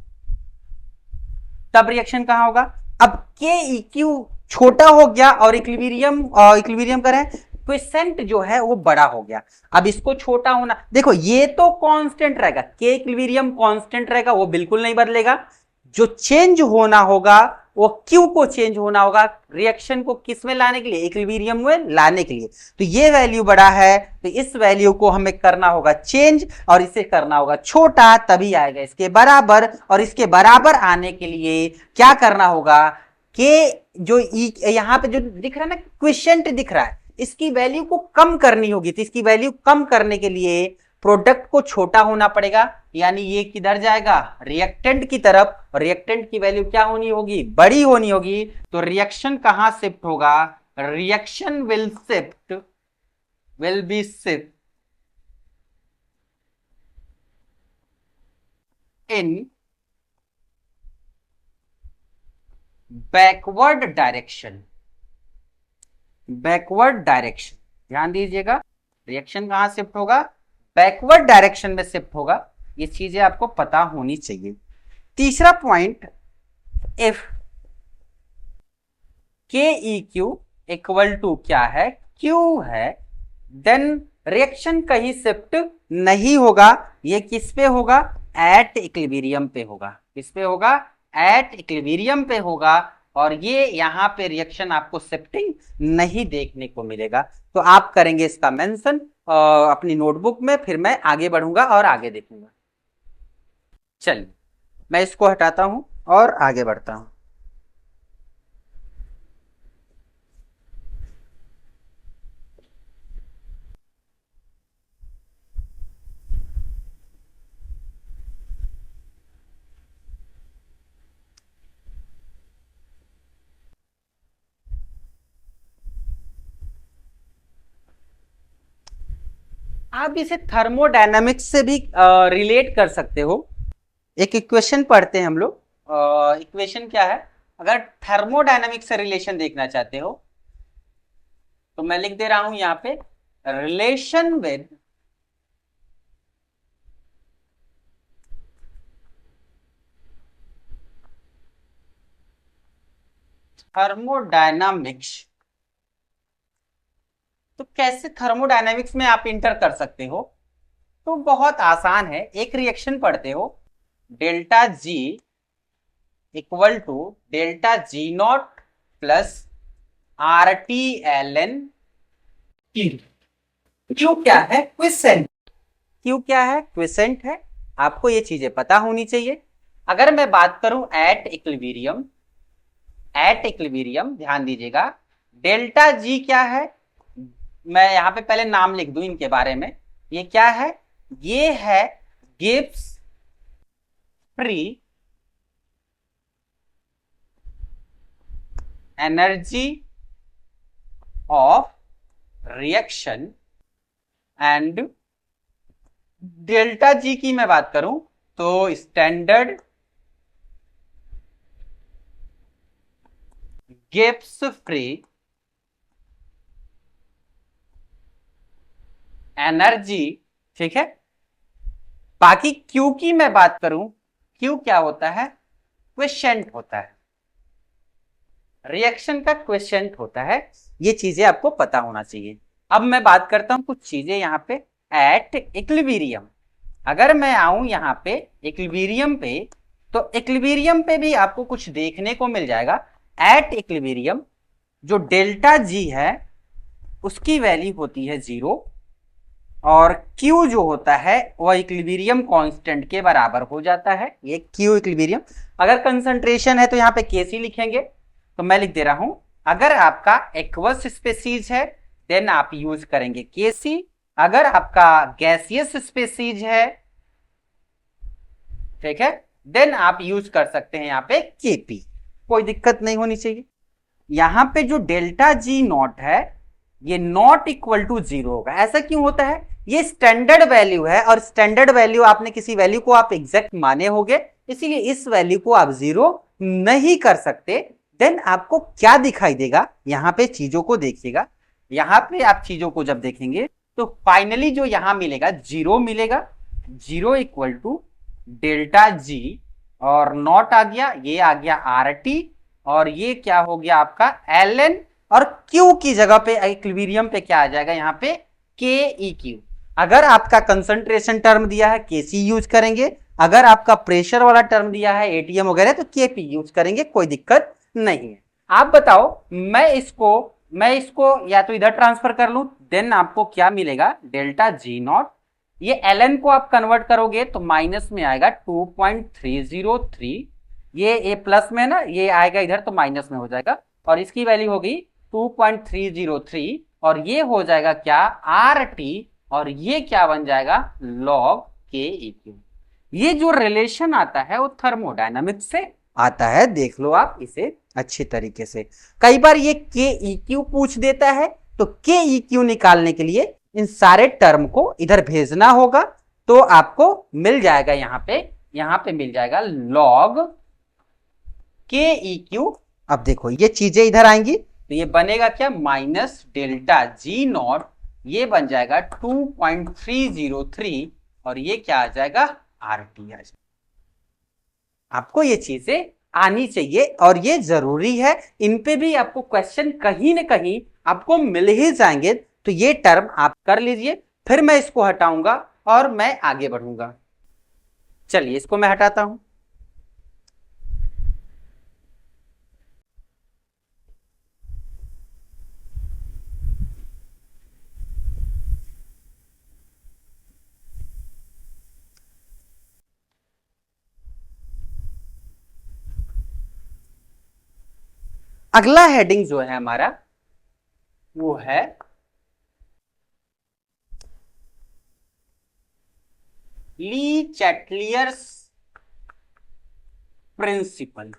तब रिएक्शन कहां होगा, अब के ई क्यू छोटा हो गया और इक्विलिब्रियम कर रहे हैं, क्वेसेंट जो है वो बड़ा हो गया। अब इसको छोटा होना, देखो ये तो कांस्टेंट रहेगा, के इक्विलिब्रियम कांस्टेंट रहेगा, वो बिल्कुल नहीं बदलेगा। जो चेंज होना होगा वो क्यू को चेंज होना होगा, रिएक्शन को किस में लाने के लिए, इक्विलिब्रियम में लाने के लिए। तो ये वैल्यू बड़ा है तो इस वैल्यू को हमें करना होगा चेंज, और इसे करना होगा छोटा, तभी आएगा इसके बराबर। और इसके बराबर आने के लिए क्या करना होगा, के जो यहां पे जो दिख रहा है ना, क्वेश्चंट दिख रहा है, इसकी वैल्यू को कम करनी होगी। तो इसकी वैल्यू कम करने के लिए प्रोडक्ट को छोटा होना पड़ेगा, यानी ये किधर जाएगा, रिएक्टेंट की तरफ। रिएक्टेंट की वैल्यू क्या होनी होगी, बड़ी होनी होगी। तो रिएक्शन कहां शिफ्ट होगा, reaction will be shift in backward direction, backward direction, ध्यान दीजिएगा, रिएक्शन कहां शिफ्ट होगा, बैकवर्ड डायरेक्शन में शिफ्ट होगा। ये चीजें आपको पता होनी चाहिए। तीसरा पॉइंट, इफ के ई क्यू इक्वल टू क्या है, क्यू है, देन रिएक्शन कहीं शिफ्ट नहीं होगा। ये किस पे होगा, एट इक्विलिब्रियम पे होगा। किस पे होगा, एट इक्विलिब्रियम पे होगा। और ये यहां पे रिएक्शन आपको शिफ्टिंग नहीं देखने को मिलेगा। तो आप करेंगे इसका मेंशन अपनी नोटबुक में, फिर मैं आगे बढ़ूंगा और आगे देखूंगा। चलिए मैं इसको हटाता हूं और आगे बढ़ता हूं। आप इसे थर्मोडायनामिक्स से भी रिलेट कर सकते हो। एक इक्वेशन पढ़ते हैं हम लोग। इक्वेशन क्या है, अगर थर्मोडायनामिक्स से रिलेशन देखना चाहते हो तो मैं लिख दे रहा हूं यहां पे, रिलेशन विद थर्मोडायनामिक्स। तो कैसे थर्मोडायनामिक्स में आप इंटर कर सकते हो, तो बहुत आसान है। एक रिएक्शन पढ़ते हो, delta G equal to delta G nought plus R T L N. Q क्या है, क्विसेंट। क्यू क्या है, क्विसेंट है। आपको ये चीजें पता होनी चाहिए। अगर मैं बात करूं एट इक्विलिब्रियम, एट इक्विलिब्रियम ध्यान दीजिएगा, डेल्टा जी क्या है, मैं यहां पे पहले नाम लिख दूं इनके बारे में। ये क्या है, ये है Gibbs free energy of reaction. And delta G की मैं बात करूं तो स्टैंडर्ड गिब्स फ्री एनर्जी, ठीक है। बाकी क्यू की मैं बात करूं, क्यू क्या होता है, क्वेश्चंट होता है, रिएक्शन का क्वेश्चंट होता है। ये चीजें आपको पता होना चाहिए। अब मैं बात करता हूं कुछ चीजें यहां पे एट इक्विलिब्रियम। अगर मैं आऊं यहां पे इक्विलिब्रियम पे, तो इक्विलिब्रियम पे भी आपको कुछ देखने को मिल जाएगा। एट इक्विलिब्रियम जो डेल्टा जी है उसकी वैल्यू होती है 0, और Q जो होता है वह इक्विलिब्रियम कांस्टेंट के बराबर हो जाता है। ये Q इक्विलिब्रियम। अगर कंसंट्रेशन है तो यहाँ पे Kc लिखेंगे, तो मैं लिख दे रहा हूं, अगर आपका एक्वस स्पेसीज है देन आप यूज करेंगे Kc। अगर आपका गैसियस स्पेसीज है, ठीक है, देन आप यूज कर सकते हैं यहाँ पे Kp। कोई दिक्कत नहीं होनी चाहिए। यहाँ पे जो डेल्टा जी नॉट है ये नॉट इक्वल टू 0 होगा। ऐसा क्यों होता है, ये स्टैंडर्ड वैल्यू है, और स्टैंडर्ड वैल्यू आपने किसी वैल्यू को आप एग्जैक्ट माने होंगे, इसीलिए इस वैल्यू को आप 0 नहीं कर सकते। देन आपको क्या दिखाई देगा, यहां पे चीजों को देखिएगा। यहां पे आप चीजों को जब देखेंगे तो फाइनली जो यहां मिलेगा 0 मिलेगा। 0 इक्वल टू डेल्टा जी, और नॉट आ गया, ये आ गया आर टी, और ये क्या हो गया आपका एल एन, और क्यू की जगह पे इक्विलिब्रियम पे क्या आ जाएगा यहाँ पे के ई क्यू। अगर आपका कंसंट्रेशन टर्म दिया है Kc यूज करेंगे, अगर आपका प्रेशर वाला टर्म दिया है एटीएम वगैरह तो Kp यूज करेंगे, कोई दिक्कत नहीं है। आप बताओ, मैं इसको या तो इधर ट्रांसफर कर लूं, देन आपको क्या मिलेगा, डेल्टा जी नॉट, ये ln को आप कन्वर्ट करोगे तो माइनस में आएगा 2.303। ये ए प्लस में ना, ये आएगा इधर तो माइनस में हो जाएगा, और इसकी वैल्यू होगी 2.303, और ये हो जाएगा क्या आर टी, और ये क्या बन जाएगा लॉग के ई क्यू। ये जो रिलेशन आता है वो थर्मोडायनामिक्स से आता है, देख लो आप इसे अच्छी तरीके से। कई बार ये के ई क्यू पूछ देता है, तो के ई क्यू निकालने के लिए इन सारे टर्म को इधर भेजना होगा, तो आपको मिल जाएगा यहां पे मिल जाएगा लॉग के ई क्यू अब देखो ये चीजें इधर आएंगी तो ये बनेगा क्या, माइनस डेल्टा जी नॉट, ये बन जाएगा 2.303 और ये क्या आ जाएगा, आर टी आ जाएगा। आपको ये चीजें आनी चाहिए और ये जरूरी है, इन पे भी आपको क्वेश्चन कहीं ना कहीं आपको मिल ही जाएंगे। तो ये टर्म आप कर लीजिए, फिर मैं इसको हटाऊंगा और मैं आगे बढ़ूंगा। चलिए इसको मैं हटाता हूं। अगला हेडिंग जो है हमारा वो है ली चैटलियर्स प्रिंसिपल।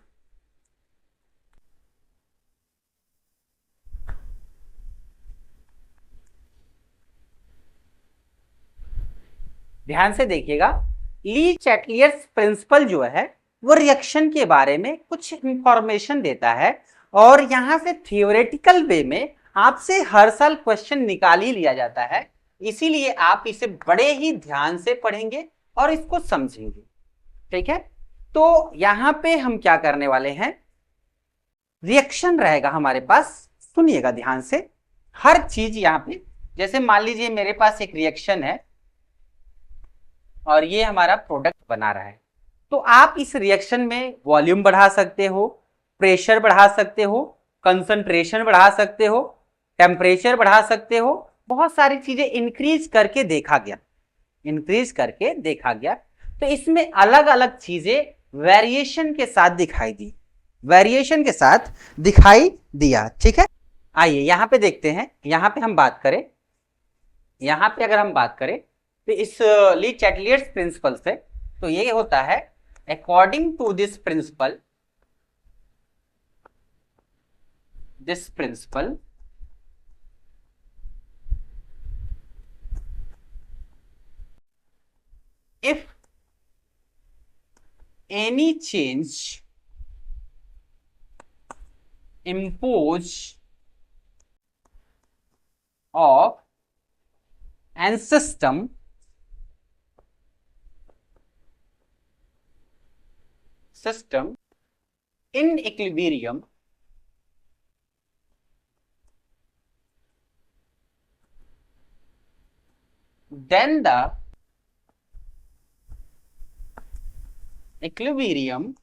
ध्यान से देखिएगा, ली चैटलियर्स प्रिंसिपल जो है वो रिएक्शन के बारे में कुछ इंफॉर्मेशन देता है और यहां से थियोरेटिकल वे में आपसे हर साल क्वेश्चन निकाल ही लिया जाता है, इसीलिए आप इसे बड़े ही ध्यान से पढ़ेंगे और इसको समझेंगे। ठीक है, तो यहां पे हम क्या करने वाले हैं, रिएक्शन रहेगा हमारे पास, सुनिएगा ध्यान से हर चीज यहां पे। जैसे मान लीजिए मेरे पास एक रिएक्शन है और ये हमारा प्रोडक्ट बना रहा है, तो आप इस रिएक्शन में वॉल्यूम बढ़ा सकते हो, प्रेशर बढ़ा सकते हो, कंसंट्रेशन बढ़ा सकते हो, टेम्परेचर बढ़ा सकते हो, बहुत सारी चीजें इंक्रीज करके देखा गया, इंक्रीज करके देखा गया। तो इसमें अलग अलग चीजें वेरिएशन के साथ दिखाई दी, वेरिएशन के साथ दिखाई दिया। ठीक है, आइए यहां पे देखते हैं, यहां पे हम बात करें, यहां पे अगर हम बात करें तो इस ली चैटलियर्स प्रिंसिपल से, तो ये होता है according to this principle, this principle if any change impose of an system in equilibrium, then the equilibrium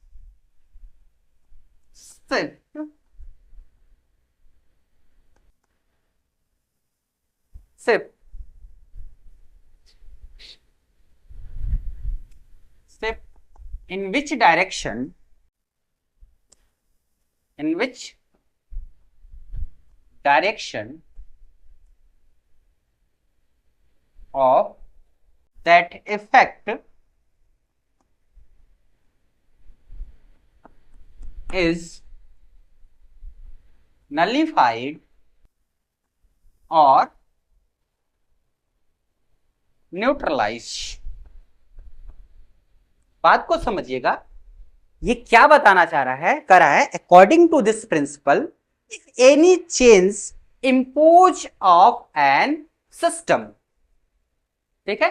shift in which direction, in which direction of that effect is nullified or neutralized। बात को समझिएगा, ये क्या बताना चाह रहा है, कर रहा है according to this principle if any change impose of an system, ठीक है,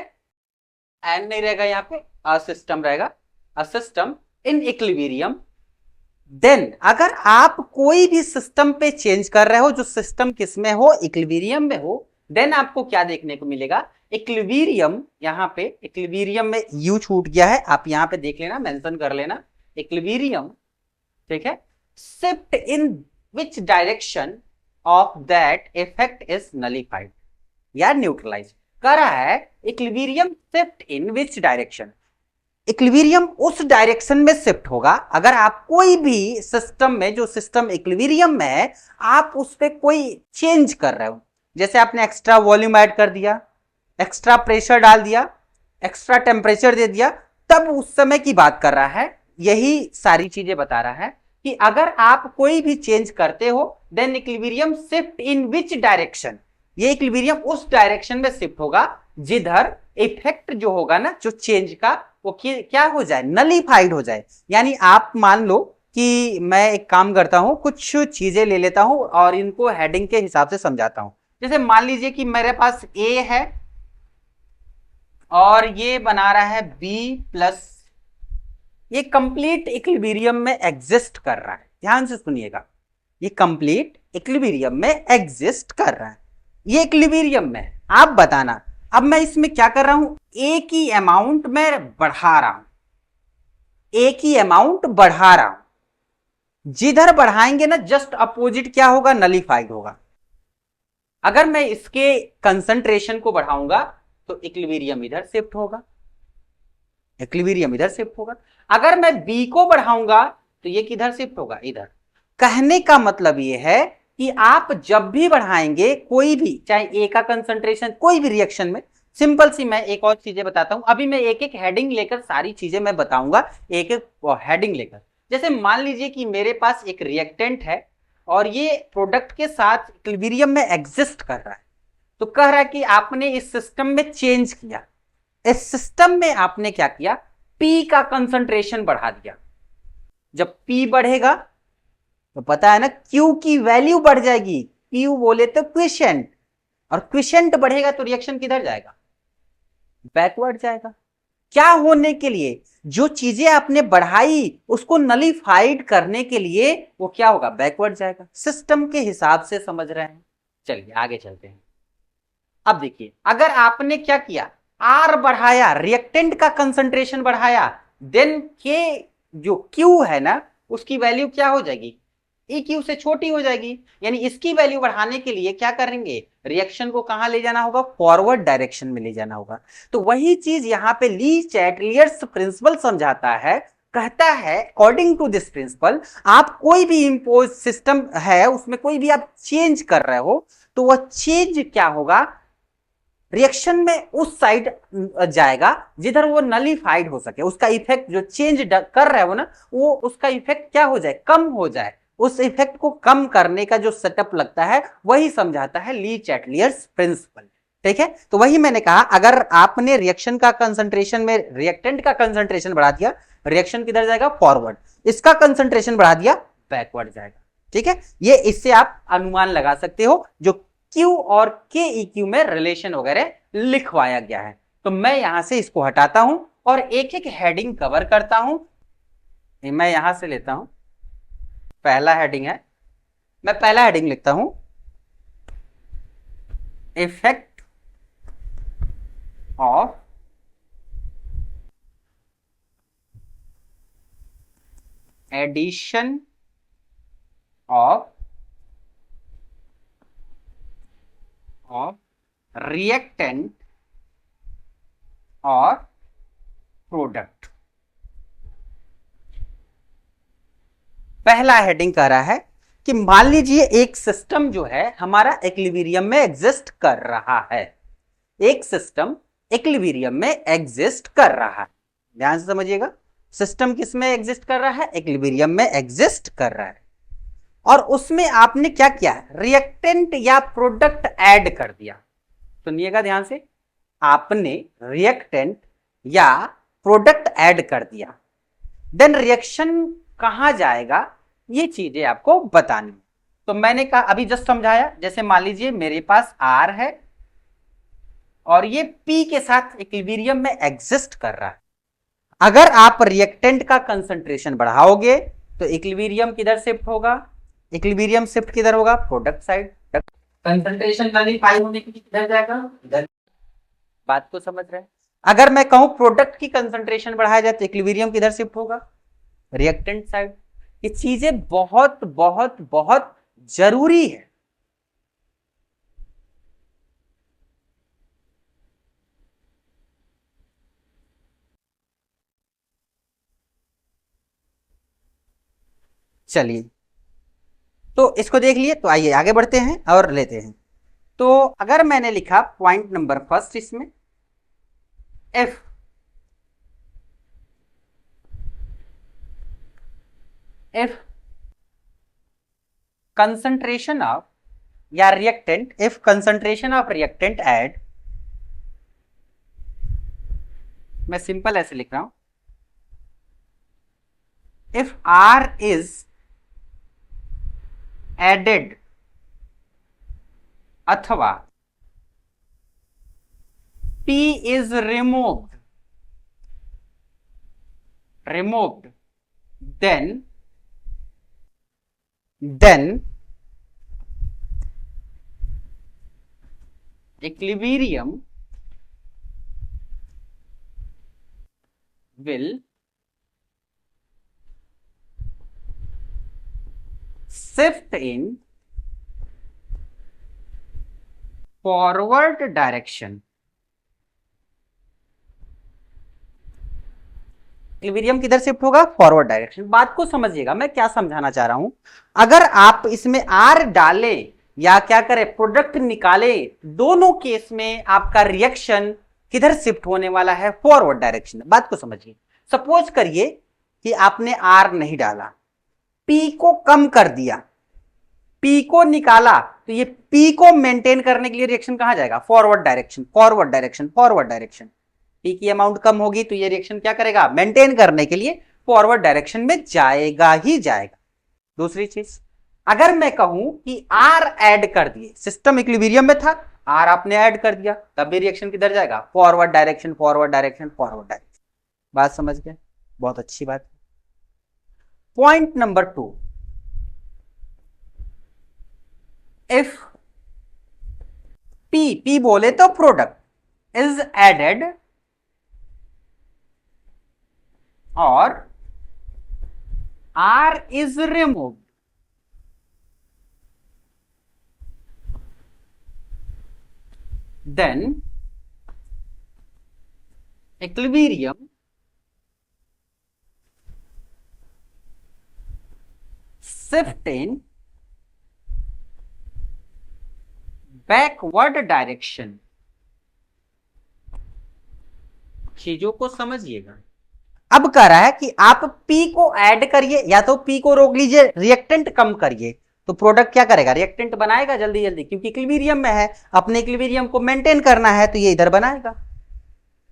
एन नहीं रहेगा यहाँ पे, अ सिस्टम रहेगा, a system in equilibrium, then अगर आप कोई भी सिस्टम पे चेंज कर रहे हो, जो सिस्टम किस में हो, इक्विलिब्रियम में हो, देन आपको क्या देखने को मिलेगा, इक्विलिब्रियम, यहां पे इक्विलिब्रियम में यू छूट गया है, आप यहां पे देख लेना, मेंशन कर लेना, इक्विलिब्रियम, ठीक है, shift in which direction of that effect is nullified या न्यूट्रलाइज। कह रहा है equilibrium shift in which direction, equilibrium उस डायरेक्शन में शिफ्ट होगा अगर आप कोई भी सिस्टम में, जो सिस्टम इक्विलिब्रियम में है, आप उस पर कोई चेंज कर रहे हो, जैसे आपने एक्स्ट्रा वॉल्यूम ऐड कर दिया, एक्स्ट्रा प्रेशर डाल दिया, एक्स्ट्रा टेम्परेचर दे दिया, तब उस समय की बात कर रहा है। यही सारी चीजें बता रहा है कि अगर आप कोई भी चेंज करते हो, then equilibrium shift in which direction, ये इक्विलिब्रियम उस डायरेक्शन में शिफ्ट होगा जिधर इफेक्ट जो होगा ना, जो चेंज का, वो क्या हो जाए, नलिफाइड हो जाए। यानी आप मान लो कि मैं एक काम करता हूं, कुछ चीजें ले लेता हूं और इनको हेडिंग के हिसाब से समझाता हूं। जैसे मान लीजिए कि मेरे पास ए है और ये बना रहा है बी प्लस, ये कंप्लीट इक्विलिब्रियम में एग्जिस्ट कर रहा है। ध्यान से सुनिएगा, ये कंप्लीट इक्विलिब्रियम में एग्जिस्ट कर रहा है, ये इक्विलिब्रियम में। आप बताना अब मैं इसमें क्या कर रहा हूं, ए की अमाउंट में बढ़ा रहा हूं, ए की अमाउंट बढ़ा रहा हूं। जिधर बढ़ाएंगे ना जस्ट अपोजिट क्या होगा, नलीफाइड होगा। अगर मैं इसके कंसंट्रेशन को बढ़ाऊंगा तो इक्विलिब्रियम इधर शिफ्ट होगा, इक्विलिब्रियम इधर शिफ्ट होगा। अगर मैं बी को बढ़ाऊंगा तो ये किधर शिफ्ट होगा, इधर। कहने का मतलब ये है कि आप जब भी बढ़ाएंगे कोई भी, चाहे ए का कंसंट्रेशन कोई भी रिएक्शन में, सिंपल सी मैं एक और चीजें बताता हूं। अभी मैं एक एक हेडिंग लेकर सारी चीजें मैं बताऊंगा, एक एक हेडिंग लेकर। जैसे मान लीजिए कि मेरे पास एक रिएक्टेंट है और ये प्रोडक्ट के साथ इक्विलिब्रियम में एग्जिस्ट कर रहा है। तो कह रहा है कि आपने इस सिस्टम में चेंज किया, इस सिस्टम में आपने क्या किया, P का कंसंट्रेशन बढ़ा दिया। जब P बढ़ेगा तो पता है ना Q की वैल्यू बढ़ जाएगी, Q बोले तो क्विशेंट, और क्विशेंट बढ़ेगा तो रिएक्शन किधर जाएगा, बैकवर्ड जाएगा। क्या होने के लिए, जो चीजें आपने बढ़ाई उसको नलीफाइड करने के लिए वो क्या होगा, बैकवर्ड जाएगा। सिस्टम के हिसाब से समझ रहे हैं। चलिए आगे चलते हैं। अब देखिए, अगर आपने क्या किया, आर बढ़ाया, रिएक्टेंट का कंसंट्रेशन बढ़ाया, देन के जो क्यू है ना उसकी वैल्यू क्या हो जाएगी, ई क्यू से छोटी हो जाएगी। यानी इसकी वैल्यू बढ़ाने के लिए क्या करेंगे, रिएक्शन को कहां ले जाना होगा, फॉरवर्ड डायरेक्शन में ले जाना होगा। तो वही चीज यहां पे ली चैटलियर्स प्रिंसिपल समझाता है, कहता है अकॉर्डिंग टू दिस प्रिंसिपल आप कोई भी इंपोज सिस्टम है उसमें कोई भी आप चेंज कर रहे हो तो वह चेंज क्या होगा, रिएक्शन में उस साइड जाएगा जिधर वो नलीफाइड हो सके, उसका इफेक्ट जो चेंज कर रहे हो ना वो उसका इफेक्ट क्या हो जाए, कम हो जाए। उस इफेक्ट को कम करने का जो सेटअप लगता है वही समझाता है ली चैटलियर्स प्रिंसिपल। ठीक है, तो वही मैंने कहा, अगर आपने रिएक्शन का कंसंट्रेशन में रिएक्टेंट का कंसंट्रेशन बढ़ा दिया, रिएक्शन किधर जाएगा, फॉरवर्ड। इसका कंसंट्रेशन बढ़ा दिया, बैकवर्ड जाएगा। ठीक है, ये इससे आप अनुमान लगा सकते हो जो Q और KEQ में रिलेशन वगैरह लिखवाया गया है। तो मैं यहां से इसको हटाता हूं और एक एक हेडिंग कवर करता हूं। मैं यहां से लेता हूं, पहला हेडिंग है, मैं पहला हेडिंग लिखता हूं, effect of addition of reactant और प्रोडक्ट। पहला हेडिंग कह रहा है कि मान लीजिए एक सिस्टम जो है हमारा इक्विलिब्रियम में एग्जिस्ट कर रहा है, एक सिस्टम इक्विलिब्रियम में एग्जिस्ट कर रहा है। ध्यान से समझिएगा, सिस्टम किस में एग्जिस्ट कर रहा है, इक्विलिब्रियम में एग्जिस्ट कर रहा है। और उसमें आपने क्या किया, रिएक्टेंट या प्रोडक्ट ऐड कर दिया। सुनिएगा ध्यान से, आपने रिएक्टेंट या प्रोडक्ट ऐड कर दिया, देन रिएक्शन कहां जाएगा ये चीजें आपको बतानी। तो मैंने कहा अभी जस्ट समझाया, जैसे मान लीजिए मेरे पास R है और ये P के साथ इक्विलिब्रियम में एग्जिस्ट कर रहा है। अगर आप रिएक्टेंट का कंसंट्रेशन बढ़ाओगे तो इक्विलिब्रियम किधर शिफ्ट होगा, इक्विलिब्रियम शिफ्ट किधर होगा, प्रोडक्ट साइड। कंसंट्रेशन नलीफाई होने के लिए किधर जाएगा, इधर। बात को समझ रहे हैं। अगर मैं कहूं प्रोडक्ट की कंसंट्रेशन बढ़ाया जाए तो इक्विलिब्रियम किधर शिफ्ट होगा, रिएक्टेंट साइड। ये चीजें बहुत बहुत बहुत जरूरी है। चलिए, तो इसको देख लिए, तो आइए आगे बढ़ते हैं और लेते हैं। तो अगर मैंने लिखा पॉइंट नंबर फर्स्ट इसमें, एफ कंसंट्रेशन ऑफ या reactant, if concentration of reactant add, मैं सिंपल ऐसे लिख रहा हूं, if R is added अथवा P is removed, then equilibrium will shift in forward direction. Equilibrium किधर शिफ्ट होगा? Forward direction. बात को समझिएगा, मैं क्या समझाना चाह रहा हूं। अगर आप इसमें आर डाले या क्या करें, प्रोडक्ट निकाले, दोनों केस में आपका रिएक्शन किधर शिफ्ट होने वाला है? Forward direction. बात को समझिए। सपोज करिए कि आपने आर नहीं डाला, पी को कम कर दिया, पी को निकाला, तो ये पी को मेंटेन करने के लिए रिएक्शन कहां जाएगा? Forward direction, forward direction, forward direction. P की अमाउंट कम होगी तो ये रिएक्शन क्या करेगा? मेंटेन करने के लिए फॉरवर्ड डायरेक्शन में जाएगा ही जाएगा। दूसरी चीज, अगर मैं कहूं कि आर ऐड कर दिए, सिस्टम इक्विलिब्रियम में था, आर आपने ऐड कर दिया, तब भी रिएक्शन किधर जाएगा? Forward direction, forward direction, forward direction. बात समझ गए? बहुत अच्छी बात। पॉइंट नंबर 2, इफ पी बोले तो प्रोडक्ट इज एडेड और R is removed, then equilibrium shift in backward direction. चीजों को समझिएगा। अब कह रहा है कि आप P को ऐड करिए या तो P को रोक लीजिए, रिएक्टेंट कम करिए, तो प्रोडक्ट क्या करेगा? रिएक्टेंट बनाएगा जल्दी जल्दी, क्योंकि इक्विलिब्रियम में है, अपने इक्विलिब्रियम को मेंटेन करना है, तो ये इधर बनाएगा।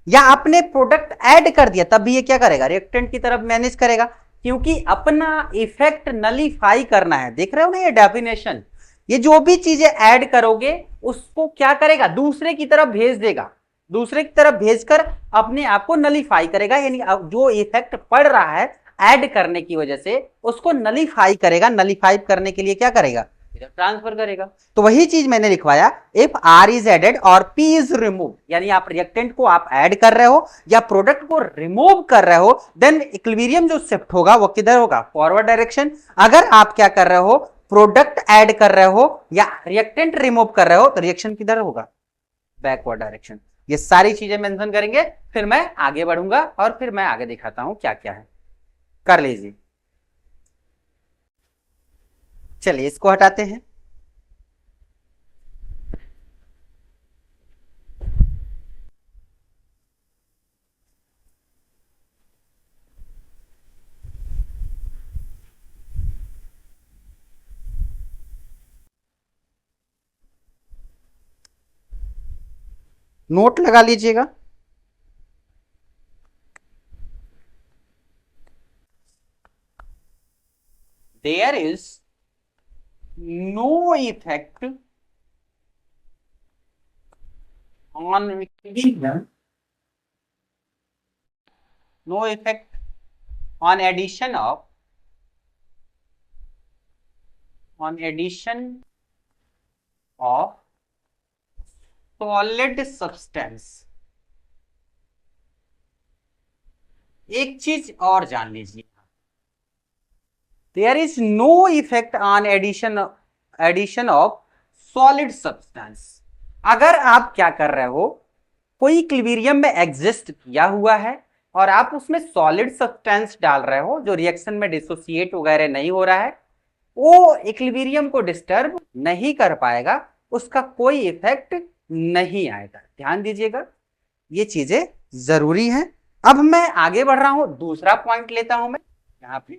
या आपने प्रोडक्ट ऐड कर दिया, तब भी ये क्या करेगा? रिएक्टेंट की तरफ मैनेज करेगा, क्योंकि अपना इफेक्ट नलीफाई करना है। देख रहे हो ना ये डेफिनेशन? ये जो भी चीजें ऐड करोगे उसको क्या करेगा? दूसरे की तरफ भेज देगा, दूसरे की तरफ भेजकर अपने आप को नलीफाई करेगा, यानी जो इफेक्ट पड़ रहा है ऐड करने की वजह से उसको नलीफाई करेगा। नलीफाई करने के लिए क्या करेगा? इधर ट्रांसफर करेगा। तो वही चीज मैंने लिखवाया, इफ आर इज एडेड और पी इज रिमूव, यानी आप रिएक्टेंट को आप ऐड कर रहे हो या प्रोडक्ट को रिमूव कर रहे हो, देन इक्विलिब्रियम जो शिफ्ट होगा वो किधर होगा? Forward direction. अगर आप क्या कर रहे हो? प्रोडक्ट ऐड कर रहे हो या रिएक्टेंट रिमूव कर रहे हो, तो रिएक्शन किधर होगा? Backward direction. ये सारी चीजें मेंशन करेंगे, फिर मैं आगे बढ़ूंगा और फिर मैं आगे दिखाता हूं क्या क्या है। कर लीजिए। चलिए इसको हटाते हैं। नोट लगा लीजिएगा। There is no effect on equilibrium, no effect on addition of solid substance। एक चीज और जान लीजिए, there is no effect on addition of solid substance। अगर आप क्या कर रहे हो, कोई इक्विलिब्रियम में एग्जिस्ट किया हुआ है और आप उसमें सॉलिड सब्सटेंस डाल रहे हो जो रिएक्शन में डिसोसिएट वगैरह नहीं हो रहा है, वो इक्विलिब्रियम को डिस्टर्ब नहीं कर पाएगा, उसका कोई इफेक्ट नहीं आएगा। ध्यान दीजिएगा, ये चीजें जरूरी हैं। अब मैं आगे बढ़ रहा हूं, दूसरा पॉइंट लेता हूं मैं यहां पे,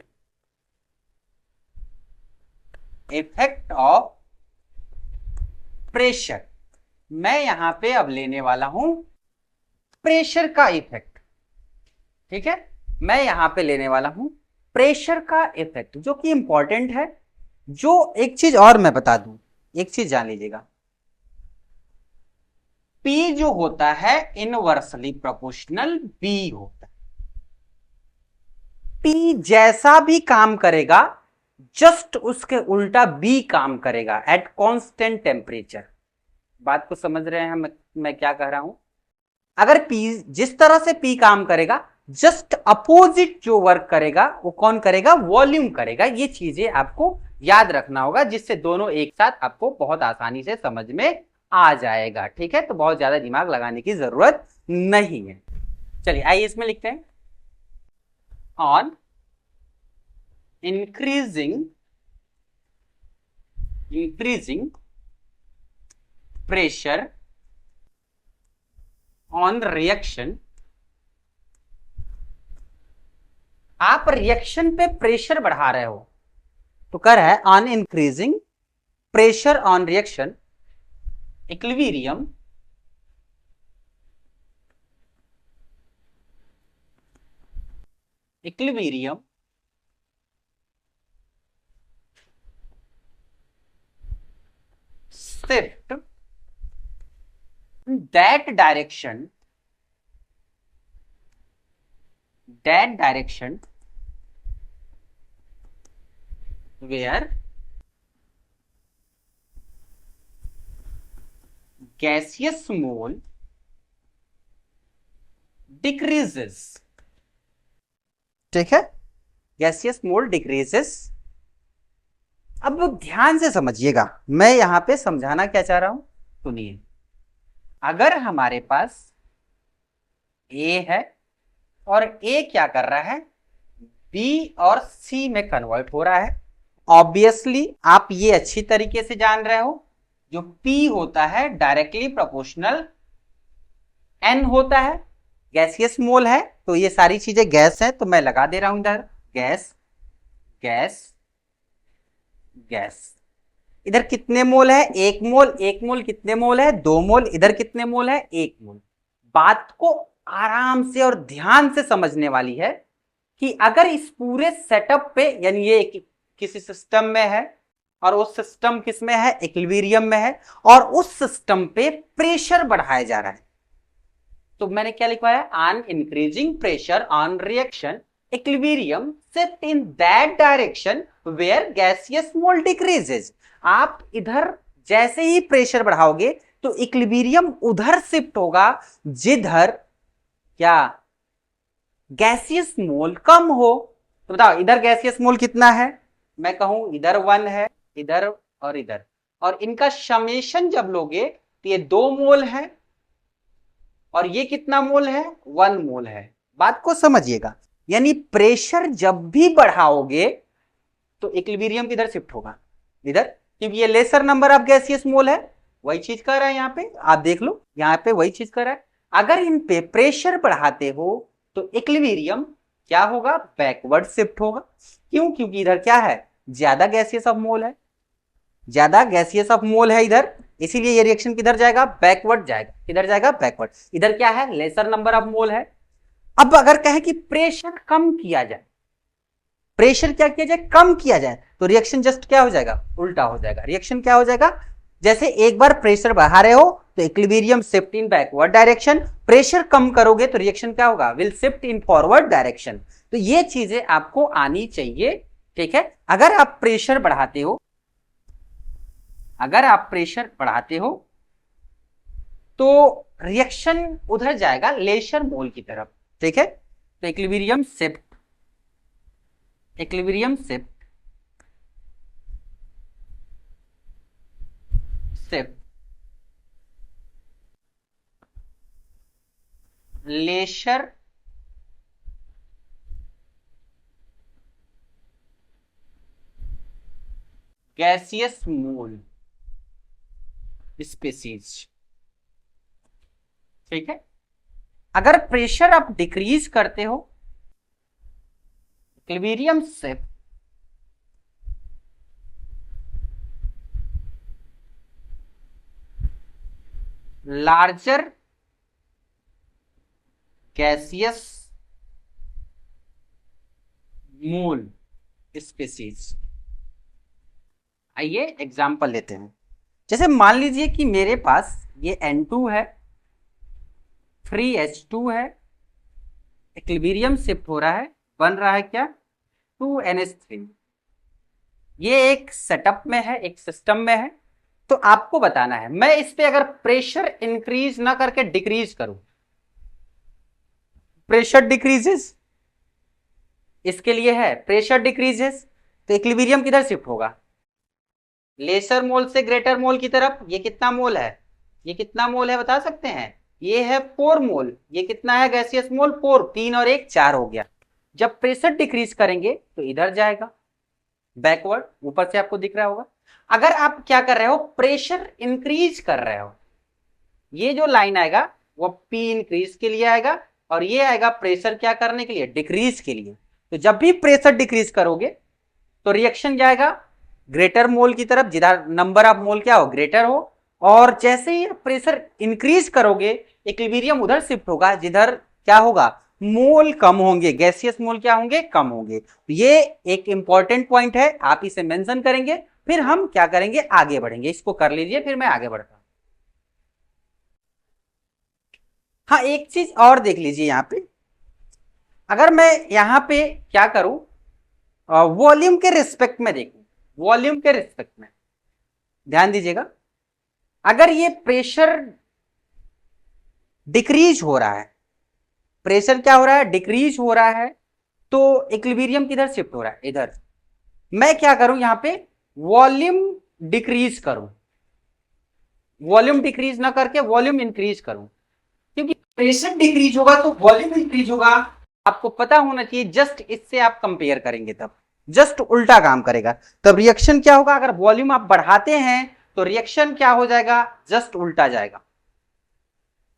इफेक्ट ऑफ प्रेशर। मैं यहां पे अब लेने वाला हूं प्रेशर का इफेक्ट। ठीक है, मैं यहां पे लेने वाला हूं प्रेशर का इफेक्ट जो कि इंपॉर्टेंट है। जो एक चीज और मैं बता दूं, एक चीज जान लीजिएगा, P जो होता है इनवर्सली प्रोपोर्शनल B होता है। P जैसा भी काम करेगा जस्ट उसके उल्टा B काम करेगा एट कांस्टेंट टेम्परेचर। बात को समझ रहे हैं मैं क्या कह रहा हूं? अगर P जिस तरह से P काम करेगा जस्ट अपोजिट जो वर्क करेगा वो कौन करेगा? वॉल्यूम करेगा। ये चीजें आपको याद रखना होगा जिससे दोनों एक साथ आपको बहुत आसानी से समझ में आ जाएगा। ठीक है, तो बहुत ज्यादा दिमाग लगाने की जरूरत नहीं है। चलिए आइए इसमें लिखते हैं, on increasing pressure on reaction. आप रिएक्शन पे प्रेशर बढ़ा रहे हो तो कह रहा है on increasing pressure on reaction equilibrium shift that direction where gaseous mole decreases। ठीक है, गैसियस मोल डिक्रीजेस। अब ध्यान से समझिएगा, मैं यहां पे समझाना क्या चाह रहा हूं, सुनिए। अगर हमारे पास ए है और ए क्या कर रहा है? बी और सी में कन्वर्ट हो रहा है। ऑब्वियसली आप ये अच्छी तरीके से जान रहे हो, जो पी होता है डायरेक्टली प्रोपोर्शनल एन होता है, गैसियस मोल है, तो ये सारी चीजें गैस है तो मैं लगा दे रहा हूं इधर गैस गैस गैस। इधर कितने मोल है? एक मोल। एक मोल कितने मोल है? 2 मोल। इधर कितने मोल है? 1 मोल। बात को आराम से और ध्यान से समझने वाली है कि अगर इस पूरे सेटअप पे, यानी ये किसी सिस्टम में है और उस सिस्टम किस में है? इक्विलिब्रियम में है, और उस सिस्टम पे प्रेशर बढ़ाया जा रहा है, तो मैंने क्या लिखवाया? On increasing pressure on reaction equilibrium shift in that direction where gaseous mole decreases. आप इधर जैसे ही प्रेशर बढ़ाओगे तो इक्विलिब्रियम उधर शिफ्ट होगा जिधर क्या? गैसियस मोल कम हो। तो बताओ इधर गैसियस मोल कितना है? मैं कहूं इधर 1 है, इधर और इधर, और इनका समेशन जब लोगे तो ये 2 मोल है और ये कितना मोल है? 1 मोल है। बात को समझिएगा, यानी प्रेशर जब भी बढ़ाओगे तो इक्विलिब्रियम किधर शिफ्ट होगा? इधर, क्योंकि ये लेसर नंबर ऑफ गैसियस मोल है। वही चीज कर रहा है यहाँ पे, आप देख लो यहाँ पे वही चीज कर रहा है। अगर इन पे प्रेशर बढ़ाते हो तो इक्विलिब्रियम क्या होगा? बैकवर्ड शिफ्ट होगा। क्यों? क्योंकि इधर क्या है? ज्यादा गैसियस ऑफ मोल है, ज्यादा गैसियस ऑफ मोल है इधर, इसीलिए ये रिएक्शन किधर जाएगा? बैकवर्ड जाएगा। किधर जाएगा? बैकवर्ड। इधर क्या है? लेसर नंबर ऑफ मोल है। अब अगर कहे कि प्रेशर कम किया जाए, प्रेशर क्या किया जाए? कम किया जाए, तो रिएक्शन जस्ट क्या हो जाएगा? उल्टा हो जाएगा। रिएक्शन क्या हो जाएगा? जैसे एक बार प्रेशर बढ़ा रहे हो तो equilibrium shift in backward direction, pressure कम करोगे तो रिएक्शन क्या होगा? Will shift in forward direction. तो ये चीजें आपको आनी चाहिए। ठीक है, अगर आप प्रेशर बढ़ाते हो, अगर आप प्रेशर बढ़ाते हो तो रिएक्शन उधर जाएगा लेसर मोल की तरफ। ठीक है, तो इक्विलिब्रियम शिफ्ट लेसर गैसियस मोल स्पीसीज। ठीक है, अगर प्रेशर आप डिक्रीज करते हो, इक्विलिब्रियम शिफ्ट लार्जर गैसियस मोल स्पीसीज। आइए एग्जाम्पल लेते हैं। जैसे मान लीजिए कि मेरे पास ये N2 है, फ्री H2 है, इक्विलिब्रियम शिफ्ट हो रहा है, बन रहा है क्या 2NH3। ये एक सेटअप में है, एक सिस्टम में है। तो आपको बताना है मैं इस पे अगर प्रेशर इंक्रीज ना करके डिक्रीज करूं, प्रेशर डिक्रीजेस, इसके लिए है प्रेशर डिक्रीजेस, तो इक्विलिब्रियम किधर शिफ्ट होगा, लेसर मोल से ग्रेटर मोल की तरफ। ये कितना मोल है, ये कितना मोल है बता सकते हैं, ये है 4 मोल। ये कितना है गैसियस मोल 4, 3 और 1 4 हो गया। जब प्रेशर डिक्रीज करेंगे तो इधर जाएगा बैकवर्ड, ऊपर से आपको दिख रहा होगा। अगर आप क्या कर रहे हो, प्रेशर इंक्रीज कर रहे हो, ये जो लाइन आएगा वो पी इंक्रीज के लिए आएगा, और ये आएगा प्रेशर क्या करने के लिए, डिक्रीज के लिए। तो जब भी प्रेशर डिक्रीज करोगे तो रिएक्शन जाएगा ग्रेटर मोल की तरफ, जिधर नंबर ऑफ मोल क्या हो, ग्रेटर हो। और जैसे ही प्रेशर इंक्रीज करोगे इक्विलिब्रियम उधर शिफ्ट होगा, जिधर क्या होगा, मोल कम होंगे, गैसियस मोल क्या होंगे, कम होंगे। ये एक इंपॉर्टेंट पॉइंट है, आप इसे मेंशन करेंगे, फिर हम क्या करेंगे, आगे बढ़ेंगे। इसको कर लीजिए, फिर मैं आगे बढ़ता हूं। हाँ, एक चीज और देख लीजिए यहां पे, अगर मैं यहां पे क्या करूं, वॉल्यूम के रिस्पेक्ट में देखूं, वॉल्यूम के रिस्पेक्ट में ध्यान दीजिएगा, अगर ये प्रेशर डिक्रीज हो रहा है, प्रेशर क्या हो रहा है, डिक्रीज हो रहा है, तो इक्विलिब्रियम किधर शिफ्ट हो रहा है, इधर। मैं क्या करूं यहां पे, वॉल्यूम डिक्रीज करूं, वॉल्यूम डिक्रीज ना करके वॉल्यूम इंक्रीज करूं, क्योंकि प्रेशर डिक्रीज होगा तो वॉल्यूम इंक्रीज होगा। आपको पता होना चाहिए, जस्ट इससे आप कंपेयर करेंगे तब जस्ट उल्टा काम करेगा। तब रिएक्शन क्या होगा, अगर वॉल्यूम आप बढ़ाते हैं तो रिएक्शन क्या हो जाएगा, जस्ट उल्टा जाएगा।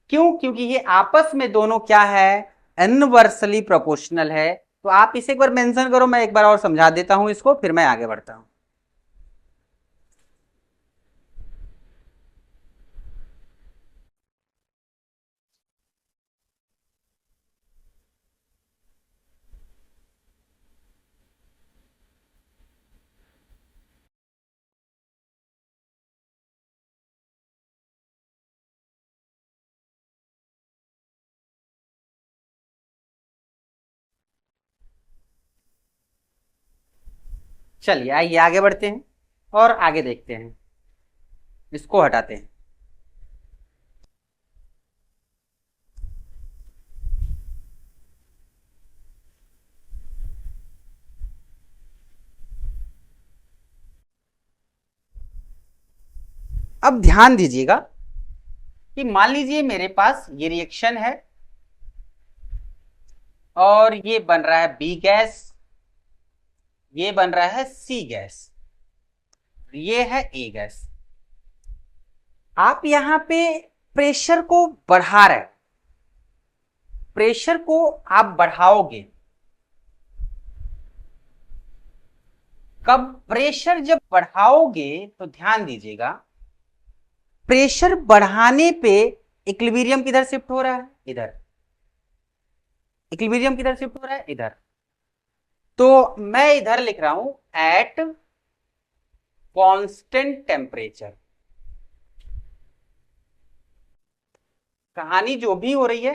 क्यों, क्योंकि ये आपस में दोनों क्या है, इनवर्सली प्रोपोर्शनल है। तो आप इसे एक बार मेंशन करो, मैं एक बार और समझा देता हूं इसको, फिर मैं आगे बढ़ता हूं। चलिए आइए आगे बढ़ते हैं और आगे देखते हैं, इसको हटाते हैं। अब ध्यान दीजिएगा कि मान लीजिए मेरे पास ये रिएक्शन है और ये बन रहा है बी गैस, ये बन रहा है सी गैस, ये है ए गैस। आप यहां पे प्रेशर को बढ़ा रहे, प्रेशर को आप बढ़ाओगे कब, प्रेशर जब बढ़ाओगे तो ध्यान दीजिएगा, प्रेशर बढ़ाने पे इक्विलिब्रियम किधर शिफ्ट हो रहा है, इधर। इक्विलिब्रियम किधर शिफ्ट हो रहा है, इधर। तो मैं इधर लिख रहा हूं एट कांस्टेंट टेम्परेचर। कहानी जो भी हो रही है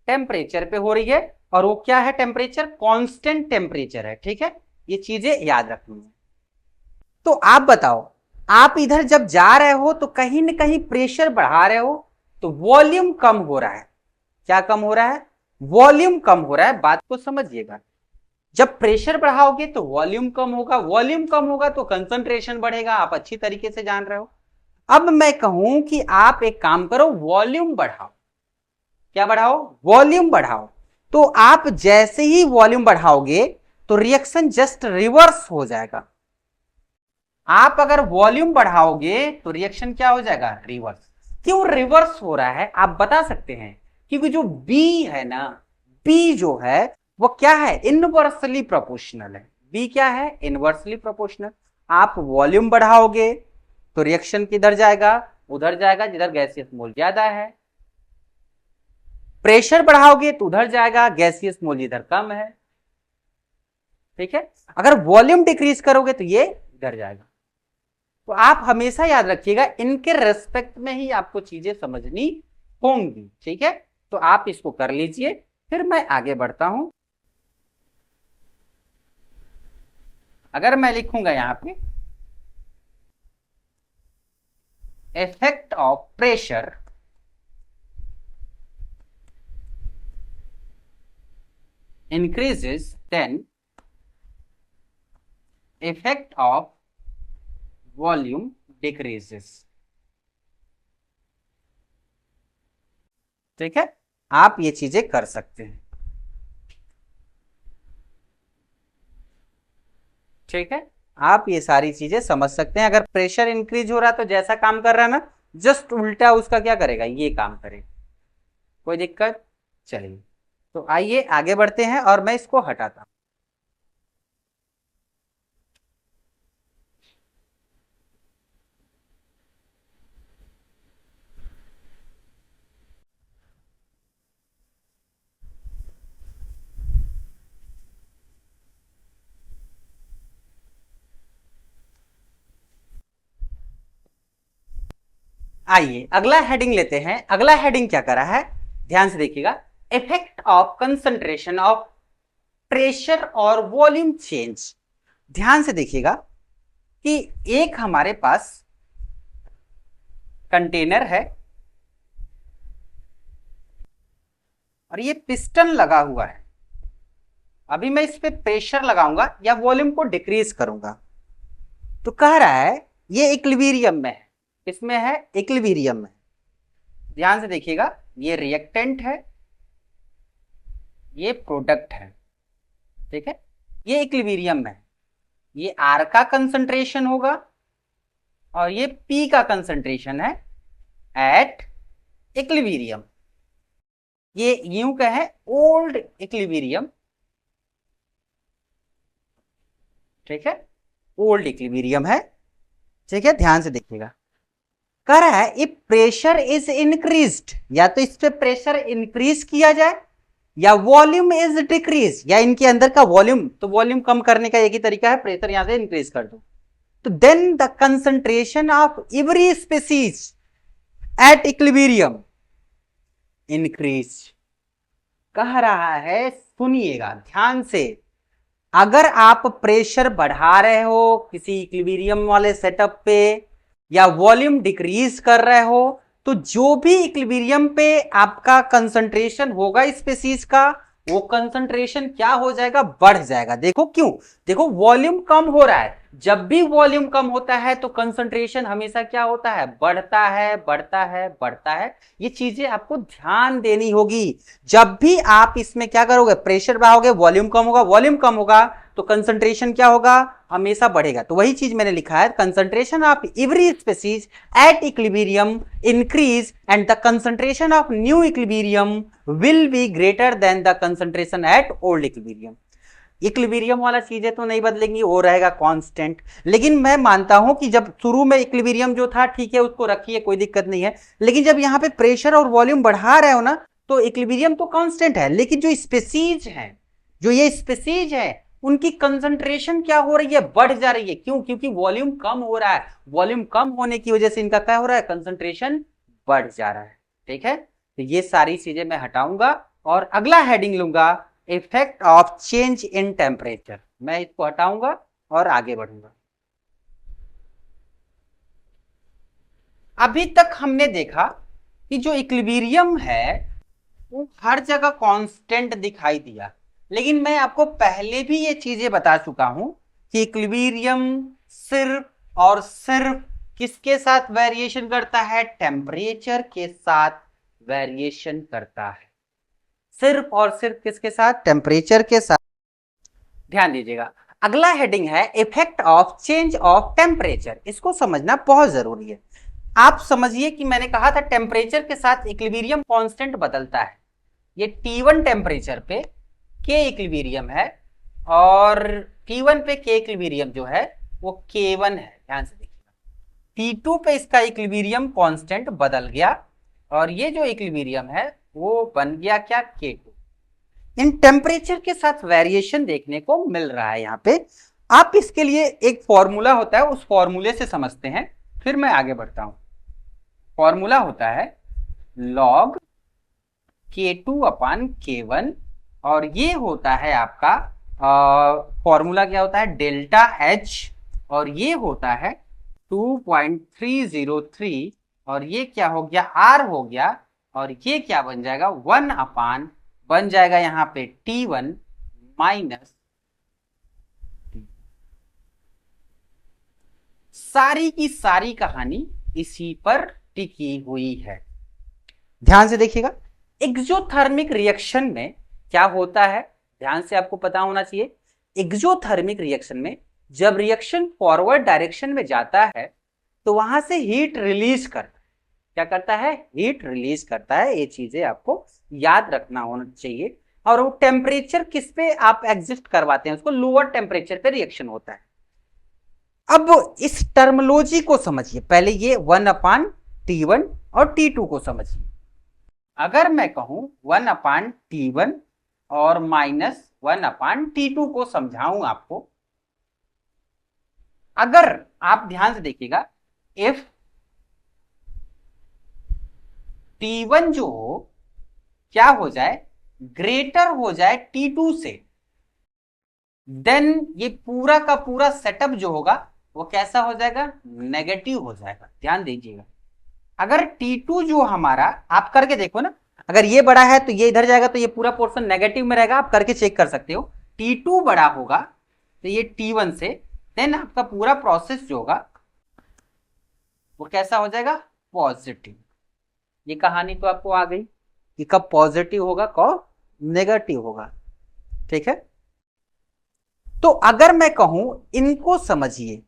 टेम्परेचर पे हो रही है, और वो क्या है, टेम्परेचर कांस्टेंट टेम्परेचर है, ठीक है। ये चीजें याद रखनी है। तो आप बताओ, आप इधर जब जा रहे हो तो कहीं ना कहीं प्रेशर बढ़ा रहे हो, तो वॉल्यूम कम हो रहा है। क्या कम हो रहा है, वॉल्यूम कम हो रहा है, बात को समझिएगा। जब प्रेशर बढ़ाओगे तो वॉल्यूम कम होगा, वॉल्यूम कम होगा तो कंसंट्रेशन बढ़ेगा, आप अच्छी तरीके से जान रहे हो। अब मैं कहूं कि आप एक काम करो, वॉल्यूम बढ़ाओ। क्या बढ़ाओ, वॉल्यूम बढ़ाओ। तो आप जैसे ही वॉल्यूम बढ़ाओगे तो रिएक्शन जस्ट रिवर्स हो जाएगा। आप अगर वॉल्यूम बढ़ाओगे तो रिएक्शन क्या हो जाएगा, रिवर्स। क्यों रिवर्स हो रहा है आप बता सकते हैं, क्योंकि जो बी है ना, बी जो है वो क्या है, इनवर्सली प्रोपोर्शनल है। बी क्या है, इनवर्सली प्रोपोर्शनल। आप वॉल्यूम बढ़ाओगे तो रिएक्शन किधर जाएगा, उधर जाएगा जिधर गैसियस मोल ज्यादा है। प्रेशर बढ़ाओगे तो उधर जाएगा, गैसियस मोल इधर कम है। ठीक है। अगर वॉल्यूम डिक्रीज करोगे तो ये इधर जाएगा। तो आप हमेशा याद रखिएगा इनके रेस्पेक्ट में ही आपको चीजें समझनी होंगी, ठीक है। तो आप इसको कर लीजिए, फिर मैं आगे बढ़ता हूं। अगर मैं लिखूंगा यहां पे effect of pressure increases, then effect of volume decreases, ठीक है। आप ये चीजें कर सकते हैं, ठीक है। आप ये सारी चीजें समझ सकते हैं। अगर प्रेशर इंक्रीज हो रहा है तो जैसा काम कर रहा है ना, जस्ट उल्टा उसका क्या करेगा, ये काम करेगा। कोई दिक्कत? चलिए, तो आइए आगे बढ़ते हैं और मैं इसको हटाता हूं। आइए अगला हेडिंग लेते हैं। अगला हेडिंग क्या करा है, ध्यान से देखिएगा। Effect of concentration of pressure और वॉल्यूम चेंज। ध्यान से देखिएगा कि एक हमारे पास कंटेनर है और ये पिस्टन लगा हुआ है। अभी मैं इस पे प्रेशर लगाऊंगा या वॉल्यूम को डिक्रीज करूंगा, तो कह रहा है ये इक्विलिब्रियम में है। इसमें है इक्विलिब्रियम में। ध्यान से देखिएगा, ये रिएक्टेंट है, ये प्रोडक्ट है, ठीक है। ये इक्विलिब्रियम में है। ये R का कंसंट्रेशन होगा और ये P का कंसंट्रेशन है एट इक्विलिब्रियम। ये यूं का है ओल्ड इक्विलिब्रियम, ठीक है। ओल्ड इक्विलिब्रियम है, ठीक है। ध्यान से देखिएगा, कह रहा है इफ प्रेशर इज इंक्रीज्ड, या तो इस पे प्रेशर इंक्रीज किया जाए या वॉल्यूम इज डिक्रीज, या इनके अंदर का वॉल्यूम, तो वॉल्यूम कम करने का एक ही तरीका है, प्रेशर यहां से इंक्रीज कर दो। तो then the concentration of every species at equilibrium increase. कह रहा है, सुनिएगा ध्यान से, अगर आप प्रेशर बढ़ा रहे हो किसी इक्विलिब्रियम वाले सेटअप पे या वॉल्यूम डिक्रीज कर रहे हो, तो जो भी इक्विलिब्रियम पे आपका कंसंट्रेशन होगा स्पीसीज का, वो कंसंट्रेशन क्या हो जाएगा, बढ़ जाएगा। देखो क्यों, देखो वॉल्यूम कम हो रहा है। जब भी वॉल्यूम कम होता है तो कंसंट्रेशन हमेशा क्या होता है, बढ़ता है, बढ़ता है, बढ़ता है। ये चीजें आपको ध्यान देनी होगी। जब भी आप इसमें क्या करोगे, प्रेशर बढ़ाओगे, वॉल्यूम कम होगा, वॉल्यूम कम होगा तो कंसंट्रेशन क्या होगा, हमेशा बढ़ेगा। तो वही चीज मैंने लिखा है, concentration of every species at equilibrium increase and the concentration of new equilibrium will be greater than the concentration at old equilibrium. Equilibrium वाला चीजें तो नहीं बदलेंगी, वो रहेगा कांस्टेंट। लेकिन मैं मानता हूं कि जब शुरू में इक्विलिब्रियम जो था, ठीक है, उसको रखिए, कोई दिक्कत नहीं है। लेकिन जब यहां पे प्रेशर और वॉल्यूम बढ़ा रहे हो ना, तो इक्विलिब्रियम तो कांस्टेंट है, लेकिन जो स्पीसीज है, जो ये स्पीसीज है, उनकी कंसंट्रेशन क्या हो रही है, बढ़ जा रही है। क्यों? क्योंकि वॉल्यूम कम हो रहा है। वॉल्यूम कम होने की वजह से इनका क्या हो रहा है, कंसंट्रेशन बढ़ जा रहा है, ठीक है। तो ये सारी चीजें मैं हटाऊंगा और अगला हेडिंग लूंगा, effect of change in temperature. मैं इसको हटाऊंगा और आगे बढ़ूंगा। अभी तक हमने देखा कि जो इक्विलिब्रियम है वो हर जगह कांस्टेंट दिखाई दिया, लेकिन मैं आपको पहले भी ये चीजें बता चुका हूं कि इक्विलिब्रियम सिर्फ और सिर्फ किसके साथ वेरिएशन करता है, टेम्परेचर के साथ वेरिएशन करता है। सिर्फ और सिर्फ किसके साथ, टेम्परेचर के साथ। ध्यान दीजिएगा, अगला हेडिंग है effect of change of temperature. इसको समझना बहुत जरूरी है। आप समझिए कि मैंने कहा था टेम्परेचर के साथ इक्विलिब्रियम कांस्टेंट बदलता है। ये T1 टेम्परेचर पे K इक्विलिब्रियम है और T1 पे K इक्विलिब्रियम जो है वो K1 है। ध्यान से देखिएगा, T2 पे इसका इक्विलिब्रियम कांस्टेंट बदल गया और ये जो इक्विलिब्रियम है वो बन गया क्या, K2। इन टेम्परेचर के साथ वेरिएशन देखने को मिल रहा है यहाँ पे। आप इसके लिए एक फॉर्मूला होता है, उस फॉर्मूले से समझते हैं, फिर मैं आगे बढ़ता हूं। फॉर्मूला होता है log K2/K1, और ये होता है आपका फॉर्मूला क्या होता है, डेल्टा H, और ये होता है 2.303, और ये क्या हो गया, R हो गया, और ये क्या बन जाएगा, 1 बन जाएगा यहाँ पे T1 माइनस। सारी की सारी कहानी इसी पर टिकी हुई है। ध्यान से देखिएगा, एक्सोथर्मिक रिएक्शन में क्या होता है, ध्यान से आपको पता होना चाहिए। एक्सोथर्मिक रिएक्शन में जब रिएक्शन फॉरवर्ड डायरेक्शन में जाता है तो वहां से हीट रिलीज करता है। क्या करता है, हीट रिलीज करता है। ये चीजें आपको याद रखना होना चाहिए। और वो टेम्परेचर किस पे आप एग्जिस्ट करवाते हैं, उसको लोअर टेम्परेचर पे रिएक्शन होता है। अब इस टर्मोलॉजी को समझिए, पहले ये 1/T1 और T2 को समझिए। अगर मैं कहूं 1/T1 और -1/T2 को समझाऊं आपको, अगर आप ध्यान से देखिएगा, इफ T1 जो हो क्या हो जाए, ग्रेटर हो जाए T2 से, देन ये पूरा का पूरा सेटअप जो होगा वो कैसा हो जाएगा, नेगेटिव हो जाएगा। ध्यान दीजिएगा, अगर T2 जो हमारा, आप करके देखो ना, अगर ये बड़ा है तो ये इधर जाएगा तो ये पूरा पोर्शन नेगेटिव में रहेगा। आप करके चेक कर सकते हो। T2 बड़ा होगा तो ये T1 से, देन आपका पूरा प्रोसेस जो होगा वो कैसा हो जाएगा, पॉजिटिव। ये कहानी तो आपको आ गई कि कब पॉजिटिव होगा, कब नेगेटिव होगा। ठीक है, तो अगर मैं कहूं इनको समझिए,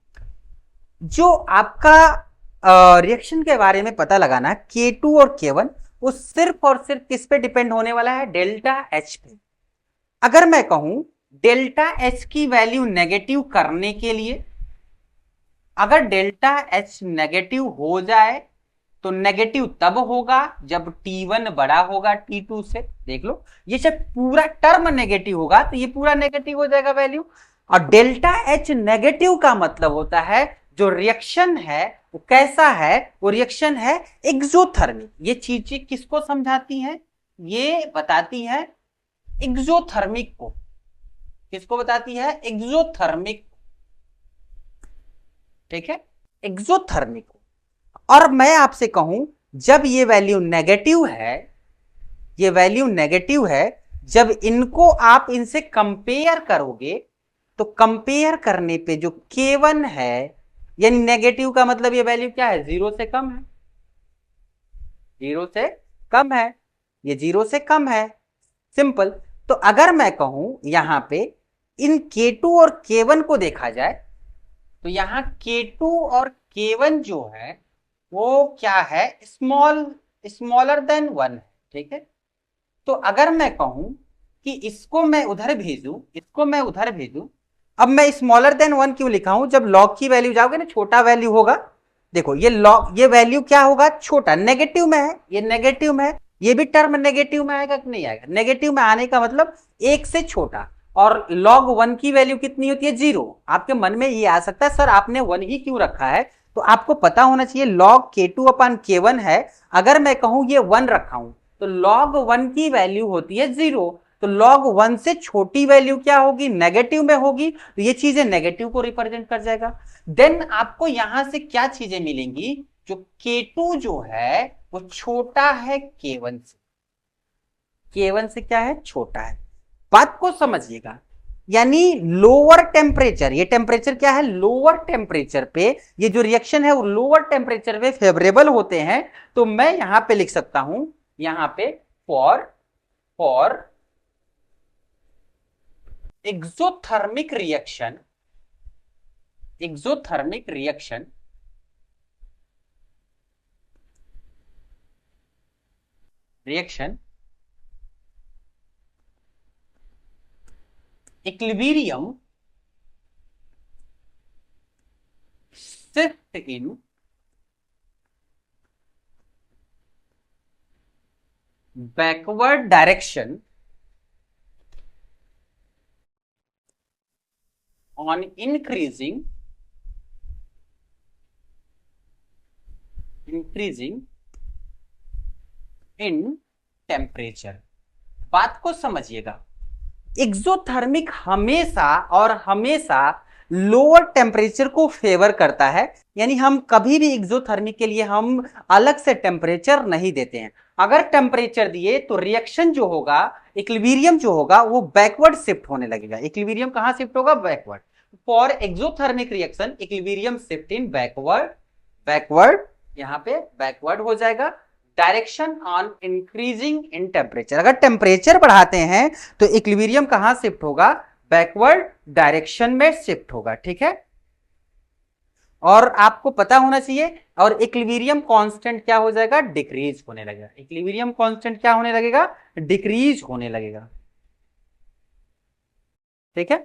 जो आपका रिएक्शन के बारे में पता लगाना है K2 और K1, वो सिर्फ और सिर्फ किस पे डिपेंड होने वाला है, डेल्टा H पे। अगर मैं कहूं डेल्टा H की वैल्यू नेगेटिव करने के लिए, अगर डेल्टा H नेगेटिव हो जाए तो नेगेटिव तब होगा जब T1 बड़ा होगा T2 से। देख लो, ये जब पूरा टर्म नेगेटिव होगा तो ये पूरा नेगेटिव हो जाएगा वैल्यू। और डेल्टा H नेगेटिव का मतलब होता है जो रिएक्शन है वो कैसा है, वो रिएक्शन है एक्सोथर्मिक। ये चीजें किसको समझाती हैं, ये बताती है एक्सोथर्मिक को। किसको बताती है, एक्सोथर्मिक। ठीक है, एक्सोथर्मिक। और मैं आपसे कहूं जब ये वैल्यू नेगेटिव है, ये वैल्यू नेगेटिव है, जब इनको आप इनसे कंपेयर करोगे तो कंपेयर करने पे जो K1 है, यानी नेगेटिव का मतलब ये वैल्यू क्या है, 0 से कम है। 0 से कम है, ये 0 से कम है, सिंपल। तो अगर मैं कहूं यहां पे इन K2 और K1 को देखा जाए तो यहां K2 और K1 जो है वो क्या है, स्मॉलर देन 1 है। ठीक है, तो अगर मैं कहूं कि इसको मैं उधर भेजूं, इसको मैं उधर भेजूं, अब मैं स्मॉलर देन 1 क्यों लिखा हूं, जब लॉग की वैल्यू जाओगे ना, छोटा वैल्यू होगा। देखो ये लॉग, ये वैल्यू क्या होगा, छोटा, नेगेटिव में है, ये नेगेटिव में है, ये भी टर्म नेगेटिव में आएगा कि नहीं आएगा, नेगेटिव में आने का मतलब एक से छोटा। और log 1 की वैल्यू कितनी होती है, 0। आपके मन में ये आ सकता है सर आपने 1 ही क्यों रखा है, तो आपको पता होना चाहिए log K2/K1 है। अगर मैं कहूं ये 1 रखा हूं तो log 1 की वैल्यू होती है 0, तो log 1 से छोटी वैल्यू क्या होगी, नेगेटिव में होगी, तो ये चीजें नेगेटिव को रिप्रेजेंट कर जाएगा। देन आपको यहां से क्या चीजें मिलेंगी, जो K2 जो है वो छोटा है K1 से, K1 से क्या है, छोटा है। बात को समझिएगा, यानी लोअर टेम्परेचर, ये टेम्परेचर क्या है, लोअर टेम्परेचर पे ये जो रिएक्शन है वो लोअर टेम्परेचर पे फेवरेबल होते हैं। तो मैं यहां पे लिख सकता हूं, यहां पे for exothermic reaction, exothermic reaction equilibrium shift in backward direction on increasing in temperature. बात को समझिएगा, एक्सोथर्मिक हमेशा और हमेशा लोअर टेम्परेचर को फेवर करता है, यानी हम कभी भी एक्सोथर्मिक के लिए हम अलग से टेम्परेचर नहीं देते हैं। अगर टेम्परेचर दिए तो रिएक्शन जो होगा, इक्विलिब्रियम जो होगा वो बैकवर्ड शिफ्ट होने लगेगा। इक्विलिब्रियम कहां शिफ्ट होगा? Backward. For exothermic reaction equilibrium shift in backward यहां पे बैकवर्ड हो जाएगा। Direction on increasing in temperature, अगर टेम्परेचर बढ़ाते हैं तो इक्विलिब्रियम कहां शिफ्ट होगा? बैकवर्ड डायरेक्शन में शिफ्ट होगा। ठीक है, और आपको पता होना चाहिए, और इक्विलिब्रियम कांस्टेंट क्या हो जाएगा? डिक्रीज होने लगेगा। इक्विलिब्रियम कांस्टेंट क्या होने लगेगा? डिक्रीज होने लगेगा। ठीक है,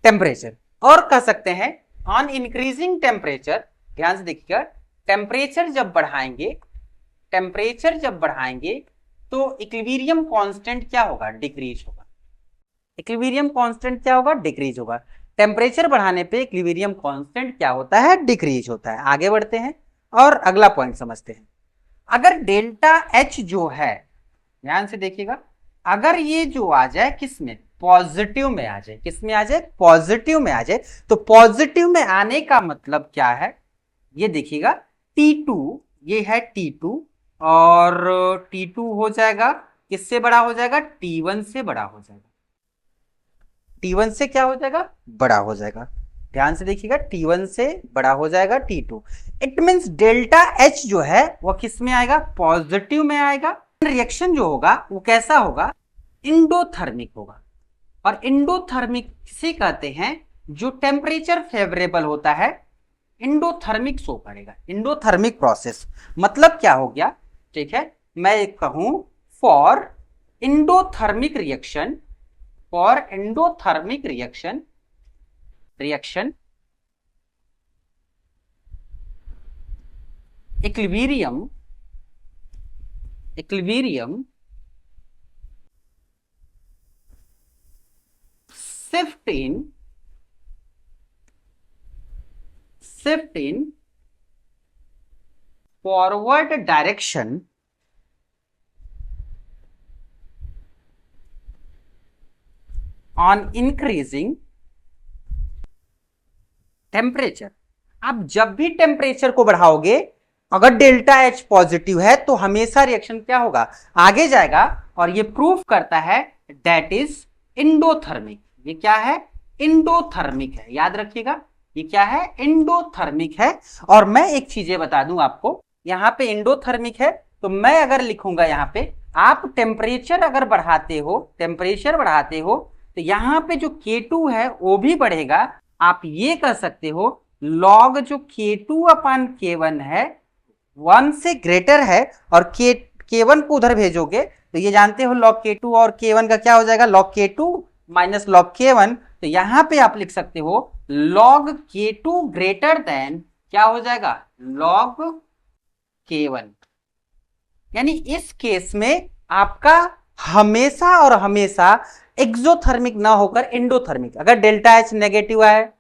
टेम्परेचर, और कह सकते हैं ऑन इंक्रीजिंग टेम्परेचर। ध्यान से देखिएगा, टेम्परेचर जब बढ़ाएंगे तो इक्विलिब्रियम कांस्टेंट क्या होगा? डिक्रीज होगा। इक्विलिब्रियम कांस्टेंट क्या होगा? डिक्रीज होगा। टेम्परेचर बढ़ाने पे इक्विलिब्रियम कांस्टेंट क्या होता है? डिक्रीज होता है। आगे बढ़ते हैं और अगला पॉइंट समझते हैं। अगर डेल्टा एच जो है, ध्यान से देखिएगा, अगर ये जो आ जाए किसमें? पॉजिटिव में आ जाए। किसमें आ जाए? पॉजिटिव में आ जाए। तो पॉजिटिव में आने का मतलब क्या है? ये देखिएगा, T2, ये है T2, और T2 हो जाएगा किससे बड़ा हो जाएगा? T1 से बड़ा हो जाएगा। T1 से क्या हो जाएगा? बड़ा हो जाएगा। ध्यान से देखिएगा, T1 से बड़ा हो जाएगा T2। It means delta H जो है वह किस में आएगा? पॉजिटिव में आएगा। रिएक्शन जो होगा वो कैसा होगा? इंडोथर्मिक होगा। और इंडोथर्मिक से कहते हैं जो टेम्परेचर फेवरेबल होता है, इंडोथर्मिक शो करेगा। इंडोथर्मिक प्रोसेस मतलब क्या हो गया? ठीक है, मैं एक कहूं for endothermic reaction, equilibrium shift in forward direction on increasing temperature. आप जब भी टेम्परेचर को बढ़ाओगे, अगर डेल्टा एच पॉजिटिव है तो हमेशा रिएक्शन क्या होगा? आगे जाएगा। और ये प्रूफ करता है दैट इज इंडोथर्मिक। ये क्या है? इंडोथर्मिक है। याद रखिएगा, ये क्या है? इंडोथर्मिक है। और मैं एक चीजें बता दूं आपको, यहां पे इंडोथर्मिक है तो मैं अगर लिखूंगा यहां पे, आप टेम्परेचर अगर बढ़ाते हो तो यहां पे जो K2 है वो भी बढ़ेगा। आप ये कह सकते हो लॉग जो K2 अपान K1 है 1 से ग्रेटर है, और K1 को उधर भेजोगे तो ये जानते हो लॉग K2 और K1 का क्या हो जाएगा? Log K2 minus log K1। तो यहां पे आप लिख सकते हो लॉग K2 ग्रेटर देन क्या हो जाएगा? Log K1। यानी इस केस में आपका हमेशा और हमेशा एक्सोथर्मिक ना होकर एंडोथर्मिक। अगर डेल्टा एच नेगेटिव है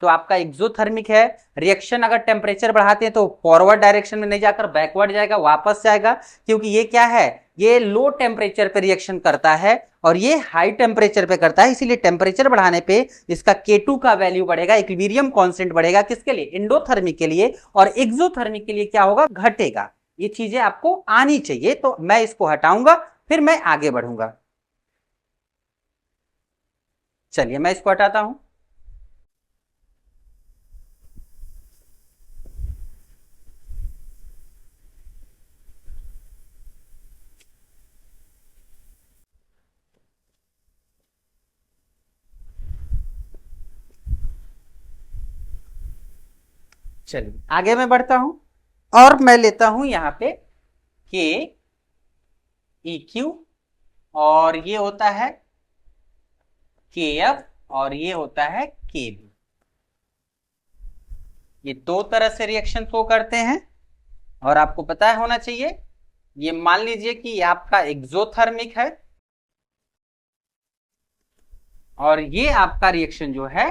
तो आपका एक्सोथर्मिक है। रिएक्शन अगर टेम्परेचर बढ़ाते हैं तो फॉरवर्ड डायरेक्शन में नहीं जाकर बैकवर्ड जाएगा, वापस जाएगा, क्योंकि ये क्या है? ये लो टेम्परेचर पे रिएक्शन करता है और ये हाई टेम्परेचर पे करता है। इसीलिए टेम्परेचर बढ़ाने पे इसका K2 का वैल्यू बढ़ेगा, इक्विलिब्रियम कांस्टेंट बढ़ेगा। किसके लिए? एंडोथर्मिक के लिए। और एक्सोथर्मिक के लिए क्या होगा? घटेगा। ये चीजें आपको आनी चाहिए। तो मैं इसको हटाऊंगा, फिर मैं आगे बढ़ूंगा। चलिए मैं इसको हटाता हूं। चलिए आगे मैं बढ़ता हूं और मैं लेता हूं यहां पे के ई क्यू, और ये होता है के एफ, और ये होता है के बी। ये दो तरह से रिएक्शन शो करते हैं और आपको पता होना चाहिए ये मान लीजिए कि ये आपका एक्सोथर्मिक है और ये आपका रिएक्शन जो है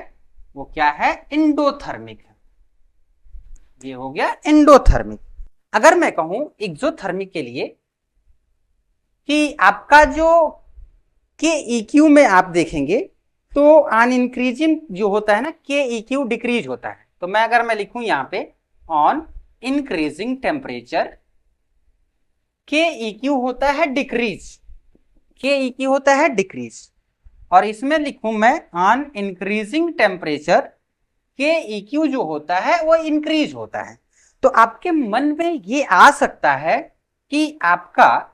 वो क्या है, एंडोथर्मिक है। ये हो गया एंडोथर्मिक। अगर मैं कहूं एक्सोथर्मिक के लिए कि आपका जो के EQ में आप देखेंगे तो ऑन इंक्रीजिंग जो होता है ना, के EQ डिक्रीज होता है। तो अगर मैं लिखूं यहां पे ऑन इंक्रीजिंग टेम्परेचर के EQ होता है डिक्रीज, के EQ होता है डिक्रीज। और इसमें लिखूं मैं ऑन इंक्रीजिंग टेम्परेचर के EQ जो होता है वो इंक्रीज होता है। तो आपके मन में ये आ सकता है कि आपका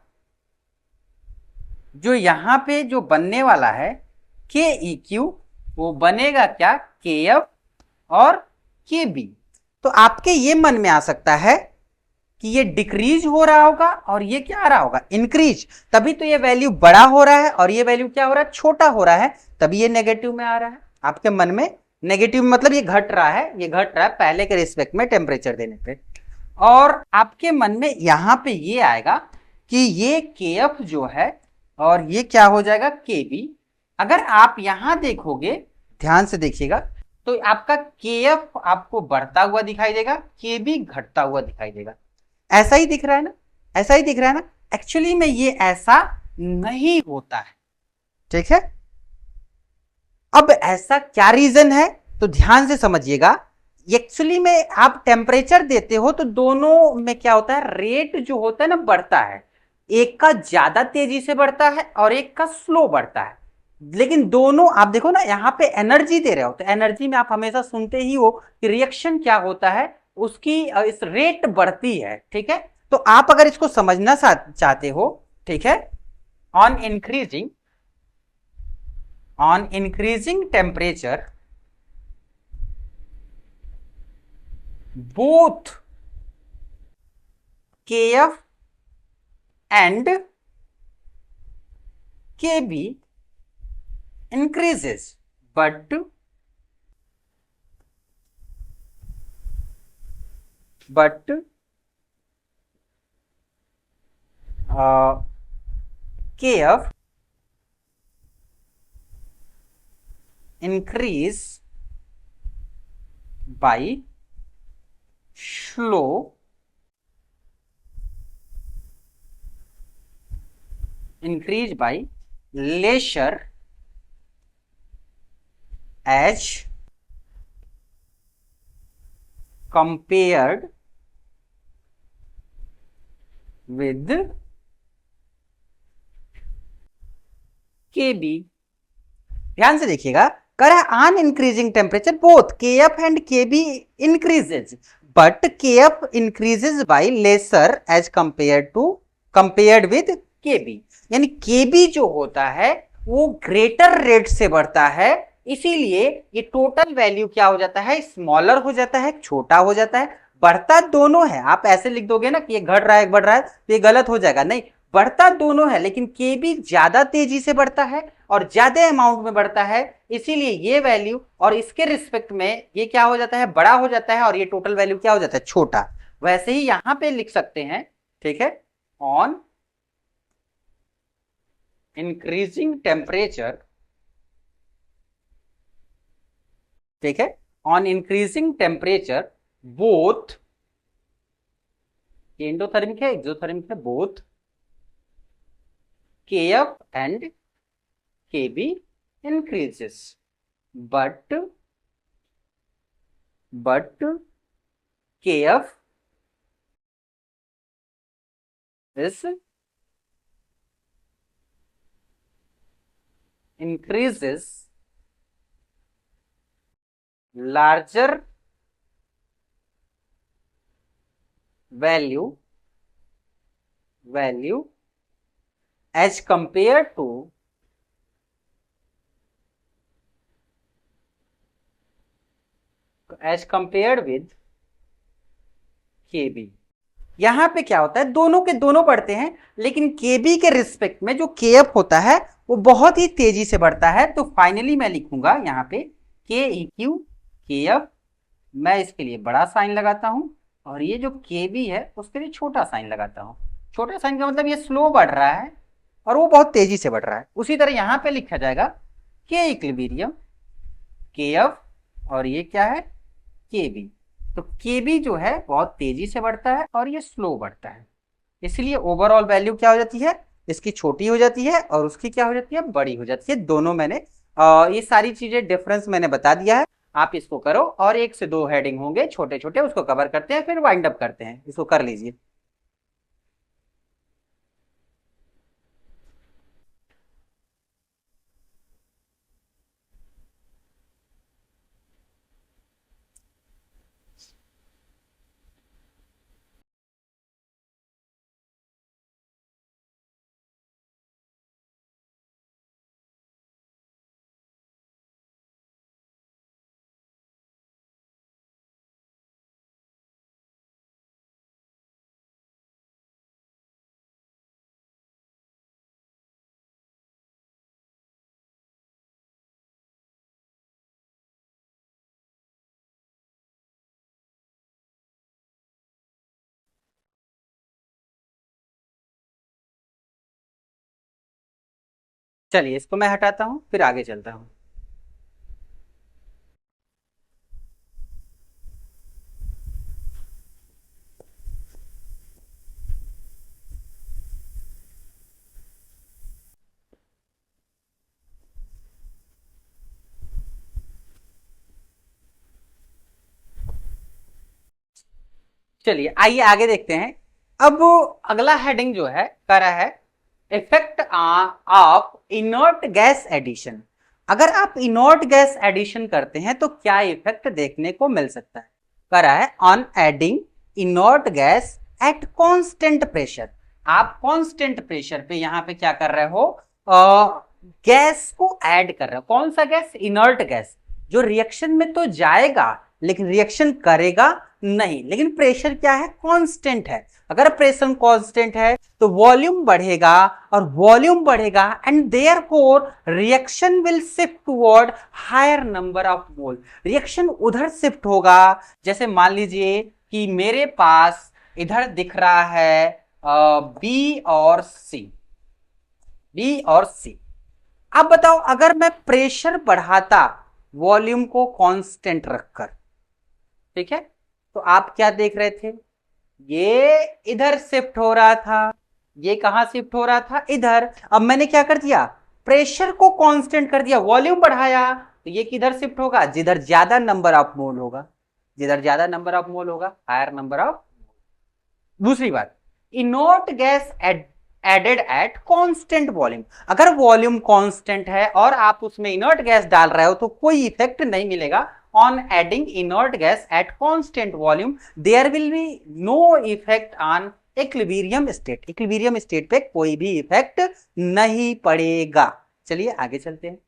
जो यहां पे जो बनने वाला है के EQ वो बनेगा क्या, KF और KB। तो आपके ये मन में आ सकता है कि ये डिक्रीज हो रहा होगा और ये क्या आ रहा होगा, इंक्रीज। तभी तो ये वैल्यू बड़ा हो रहा है और ये वैल्यू क्या हो रहा है, छोटा हो रहा है, तभी ये नेगेटिव में आ रहा है। आपके मन में नेगेटिव मतलब ये घट रहा है, ये घट रहा है पहले के रिस्पेक्ट में टेम्परेचर देने पे। और आपके मन में यहां पे ये आएगा कि ये KF जो है और ये क्या हो जाएगा, KB। अगर आप यहां देखोगे, ध्यान से देखिएगा, तो आपका KF आपको बढ़ता हुआ दिखाई देगा, KB घटता हुआ दिखाई देगा। ऐसा ही दिख रहा है ना, ऐसा ही दिख रहा है ना। एक्चुअली में ये ऐसा नहीं होता है, ठीक है। अब ऐसा क्या रीजन है, तो ध्यान से समझिएगा। एक्चुअली में आप टेम्परेचर देते हो तो दोनों में क्या होता है, रेट जो होता है ना बढ़ता है। एक का ज्यादा तेजी से बढ़ता है और एक का स्लो बढ़ता है। लेकिन दोनों आप देखो ना, यहाँ पे एनर्जी दे रहे हो तो एनर्जी में आप हमेशा सुनते ही हो कि रिएक्शन क्या होता है, उसकी इस रेट बढ़ती है, ठीक है। तो आप अगर इसको समझना चाहते हो, ठीक है, on increasing temperature both KF and KB increases, but KF increase by slow, increase by lesser as compared with KB। ध्यान से देखिएगा, कह रहा है on increasing temperature both KF and KB increases, but KF increases by lesser as compared with KB। यानी KB जो होता है वो ग्रेटर रेट से बढ़ता है, इसीलिए ये टोटल वैल्यू क्या हो जाता है, स्मॉलर हो जाता है, छोटा हो जाता है। बढ़ता दोनों है, आप ऐसे लिख दोगे ना कि ये घट रहा है बढ़ रहा है तो ये गलत हो जाएगा, नहीं, बढ़ता दोनों है, लेकिन KB ज्यादा तेजी से बढ़ता है और ज्यादा अमाउंट में बढ़ता है, इसीलिए ये वैल्यू और इसके रिस्पेक्ट में ये क्या हो जाता है, बड़ा हो जाता है और ये टोटल वैल्यू क्या हो जाता है, छोटा। वैसे ही यहां पे लिख सकते हैं, ठीक है, ऑन इंक्रीजिंग टेम्परेचर, ठीक है, on increasing temperature both, endothermic है एक्सोथर्मिक है, both KF and KB increases, but KF is increases larger value as compared with KB। यहां पे क्या होता है, दोनों के दोनों बढ़ते हैं, लेकिन KB के रिस्पेक्ट में जो KF होता है वो बहुत ही तेजी से बढ़ता है। तो फाइनली मैं लिखूंगा यहां पे KEQ KF, मैं इसके लिए बड़ा साइन लगाता हूं और ये जो KB है उसके लिए छोटा साइन लगाता हूं। छोटे साइन का मतलब ये स्लो बढ़ रहा है और वो बहुत तेजी से बढ़ रहा है। उसी तरह यहां पे लिखा जाएगा के इक्विलिब्रियम, के एफ, और ये क्या है, के बी। तो के बी जो है बहुत तेजी से बढ़ता है और ये स्लो बढ़ता है, इसलिए ओवरऑल वैल्यू क्या हो जाती है, इसकी छोटी हो जाती है और उसकी क्या हो जाती है, बड़ी हो जाती है। दोनों मैंने ये सारी चीजें डिफरेंस मैंने बता दिया है, आप इसको करो और 1 से 2 हेडिंग होंगे छोटे छोटे, उसको कवर करते हैं, फिर वाइंड अप करते हैं, इसको कर लीजिए। चलिए इसको मैं हटाता हूं, फिर आगे चलता हूं। चलिए आइए आगे देखते हैं। अब अगला हेडिंग जो है करा है effect of inert gas addition. अगर आप इनर्ट गैस एडिशन करते हैं तो क्या इफेक्ट देखने को मिल सकता है। करा है on adding inert gas at constant pressure. आप कांस्टेंट प्रेशर पे यहां पे क्या कर रहे हो, गैस को ऐड कर रहे हो। कौन सा गैस, इनर्ट गैस, जो रिएक्शन में तो जाएगा लेकिन रिएक्शन करेगा नहीं, लेकिन प्रेशर क्या है, कांस्टेंट है। अगर प्रेशर कांस्टेंट है तो वॉल्यूम बढ़ेगा, और वॉल्यूम बढ़ेगा and therefore reaction will shift toward higher number of mole. Reaction उधर शिफ्ट होगा। जैसे मान लीजिए कि मेरे पास इधर दिख रहा है बी और सी, बी और सी। अब बताओ अगर मैं प्रेशर बढ़ाता वॉल्यूम को कांस्टेंट रखकर, ठीक है, तो आप क्या देख रहे थे, ये इधर शिफ्ट हो रहा था, ये कहां शिफ्ट हो रहा था, इधर। अब मैंने क्या कर दिया, प्रेशर को कांस्टेंट कर दिया, वॉल्यूम बढ़ाया, तो ये किधर शिफ्ट होगा, जिधर ज्यादा नंबर ऑफ मोल होगा, जिधर ज्यादा नंबर ऑफ मोल होगा, हायर नंबर ऑफ। दूसरी बात, inert gas added at constant volume. अगर वॉल्यूम कांस्टेंट है और आप उसमें इनर्ट गैस डाल रहे हो तो कोई इफेक्ट नहीं मिलेगा। on adding inert gas at constant volume there will be no effect on equilibrium state। equilibrium state पे कोई भी इफेक्ट नहीं पड़ेगा। चलिए आगे चलते हैं।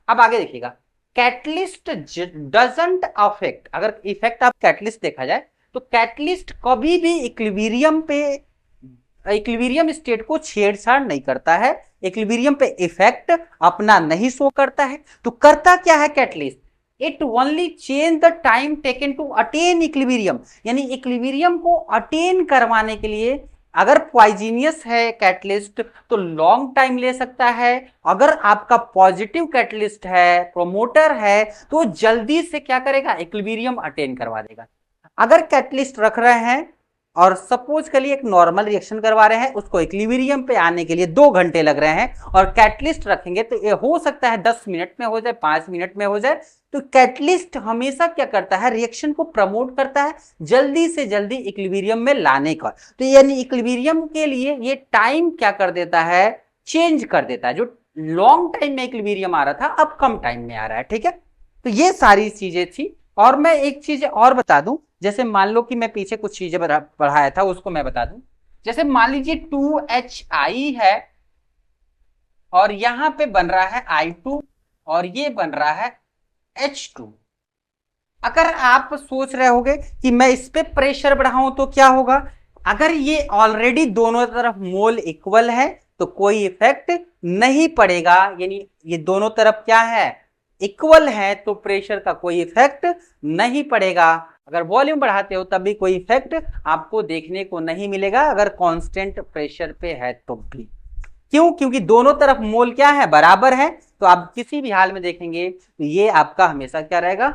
अब आगे देखिएगा, कैटलिस्ट डजंट अफेक्ट। अगर इफेक्ट आप कैटलिस्ट देखा जाए तो कैटलिस्ट कभी भी इक्विलिब्रियम पे, इक्विलिब्रियम स्टेट को छेड़छाड़ नहीं करता है, इक्विलिब्रियम पे इफेक्ट अपना नहीं शो करता है। तो करता क्या है catalyst, it only change the time taken to attain equilibrium. यानी इक्विलिब्रियम को अटेन करवाने के लिए अगर पॉइजनियस है कैटलिस्ट तो लॉन्ग टाइम ले सकता है, अगर आपका पॉजिटिव कैटलिस्ट है, प्रोमोटर है, तो जल्दी से क्या करेगा, इक्विलिब्रियम अटेन करवा देगा। अगर कैटलिस्ट रख रहे हैं और सपोज के लिए एक नॉर्मल रिएक्शन करवा रहे हैं, उसको इक्विलिब्रियम पे आने के लिए 2 घंटे लग रहे हैं, और कैटलिस्ट रखेंगे तो ये हो सकता है 10 मिनट में हो जाए, 5 मिनट में हो जाए। तो कैटलिस्ट हमेशा क्या करता है, रिएक्शन को प्रमोट करता है जल्दी से जल्दी इक्विलिब्रियम में लाने का। तो यानी इक्विलिब्रियम के लिए ये टाइम क्या कर देता है, चेंज कर देता है। जो लॉन्ग टाइम में इक्विलिब्रियम आ रहा था अब कम टाइम में आ रहा है, ठीक है। तो ये सारी चीजें थी। और मैं एक चीज और बता दूं, जैसे मान लो कि मैं पीछे कुछ चीजें पढ़ाया था उसको मैं बता दूं। जैसे मान लीजिए 2HI है और यहां पे बन रहा है I2 और ये बन रहा है H2। अगर आप सोच रहे होगे कि मैं इस पे प्रेशर बढ़ाऊं तो क्या होगा, अगर ये ऑलरेडी दोनों तरफ मोल इक्वल है तो कोई इफेक्ट नहीं पड़ेगा। यानी ये दोनों तरफ क्या है, इक्वल है, तो प्रेशर का कोई इफेक्ट नहीं पड़ेगा। अगर वॉल्यूम बढ़ाते हो तब भी कोई इफेक्ट आपको देखने को नहीं मिलेगा, अगर कांस्टेंट प्रेशर पे है तो भी। क्यों? क्योंकि दोनों तरफ मोल क्या है, बराबर है, तो आप किसी भी हाल में देखेंगे तो ये आपका हमेशा क्या रहेगा,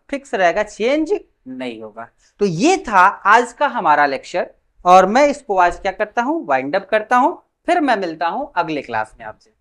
फिक्स रहेगा, चेंज नहीं होगा। तो ये था आज का हमारा लेक्चर, और मैं इसको आज क्या करता हूं, वाइंड अप करता हूं। फिर मैं मिलता हूं अगले क्लास में आपसे।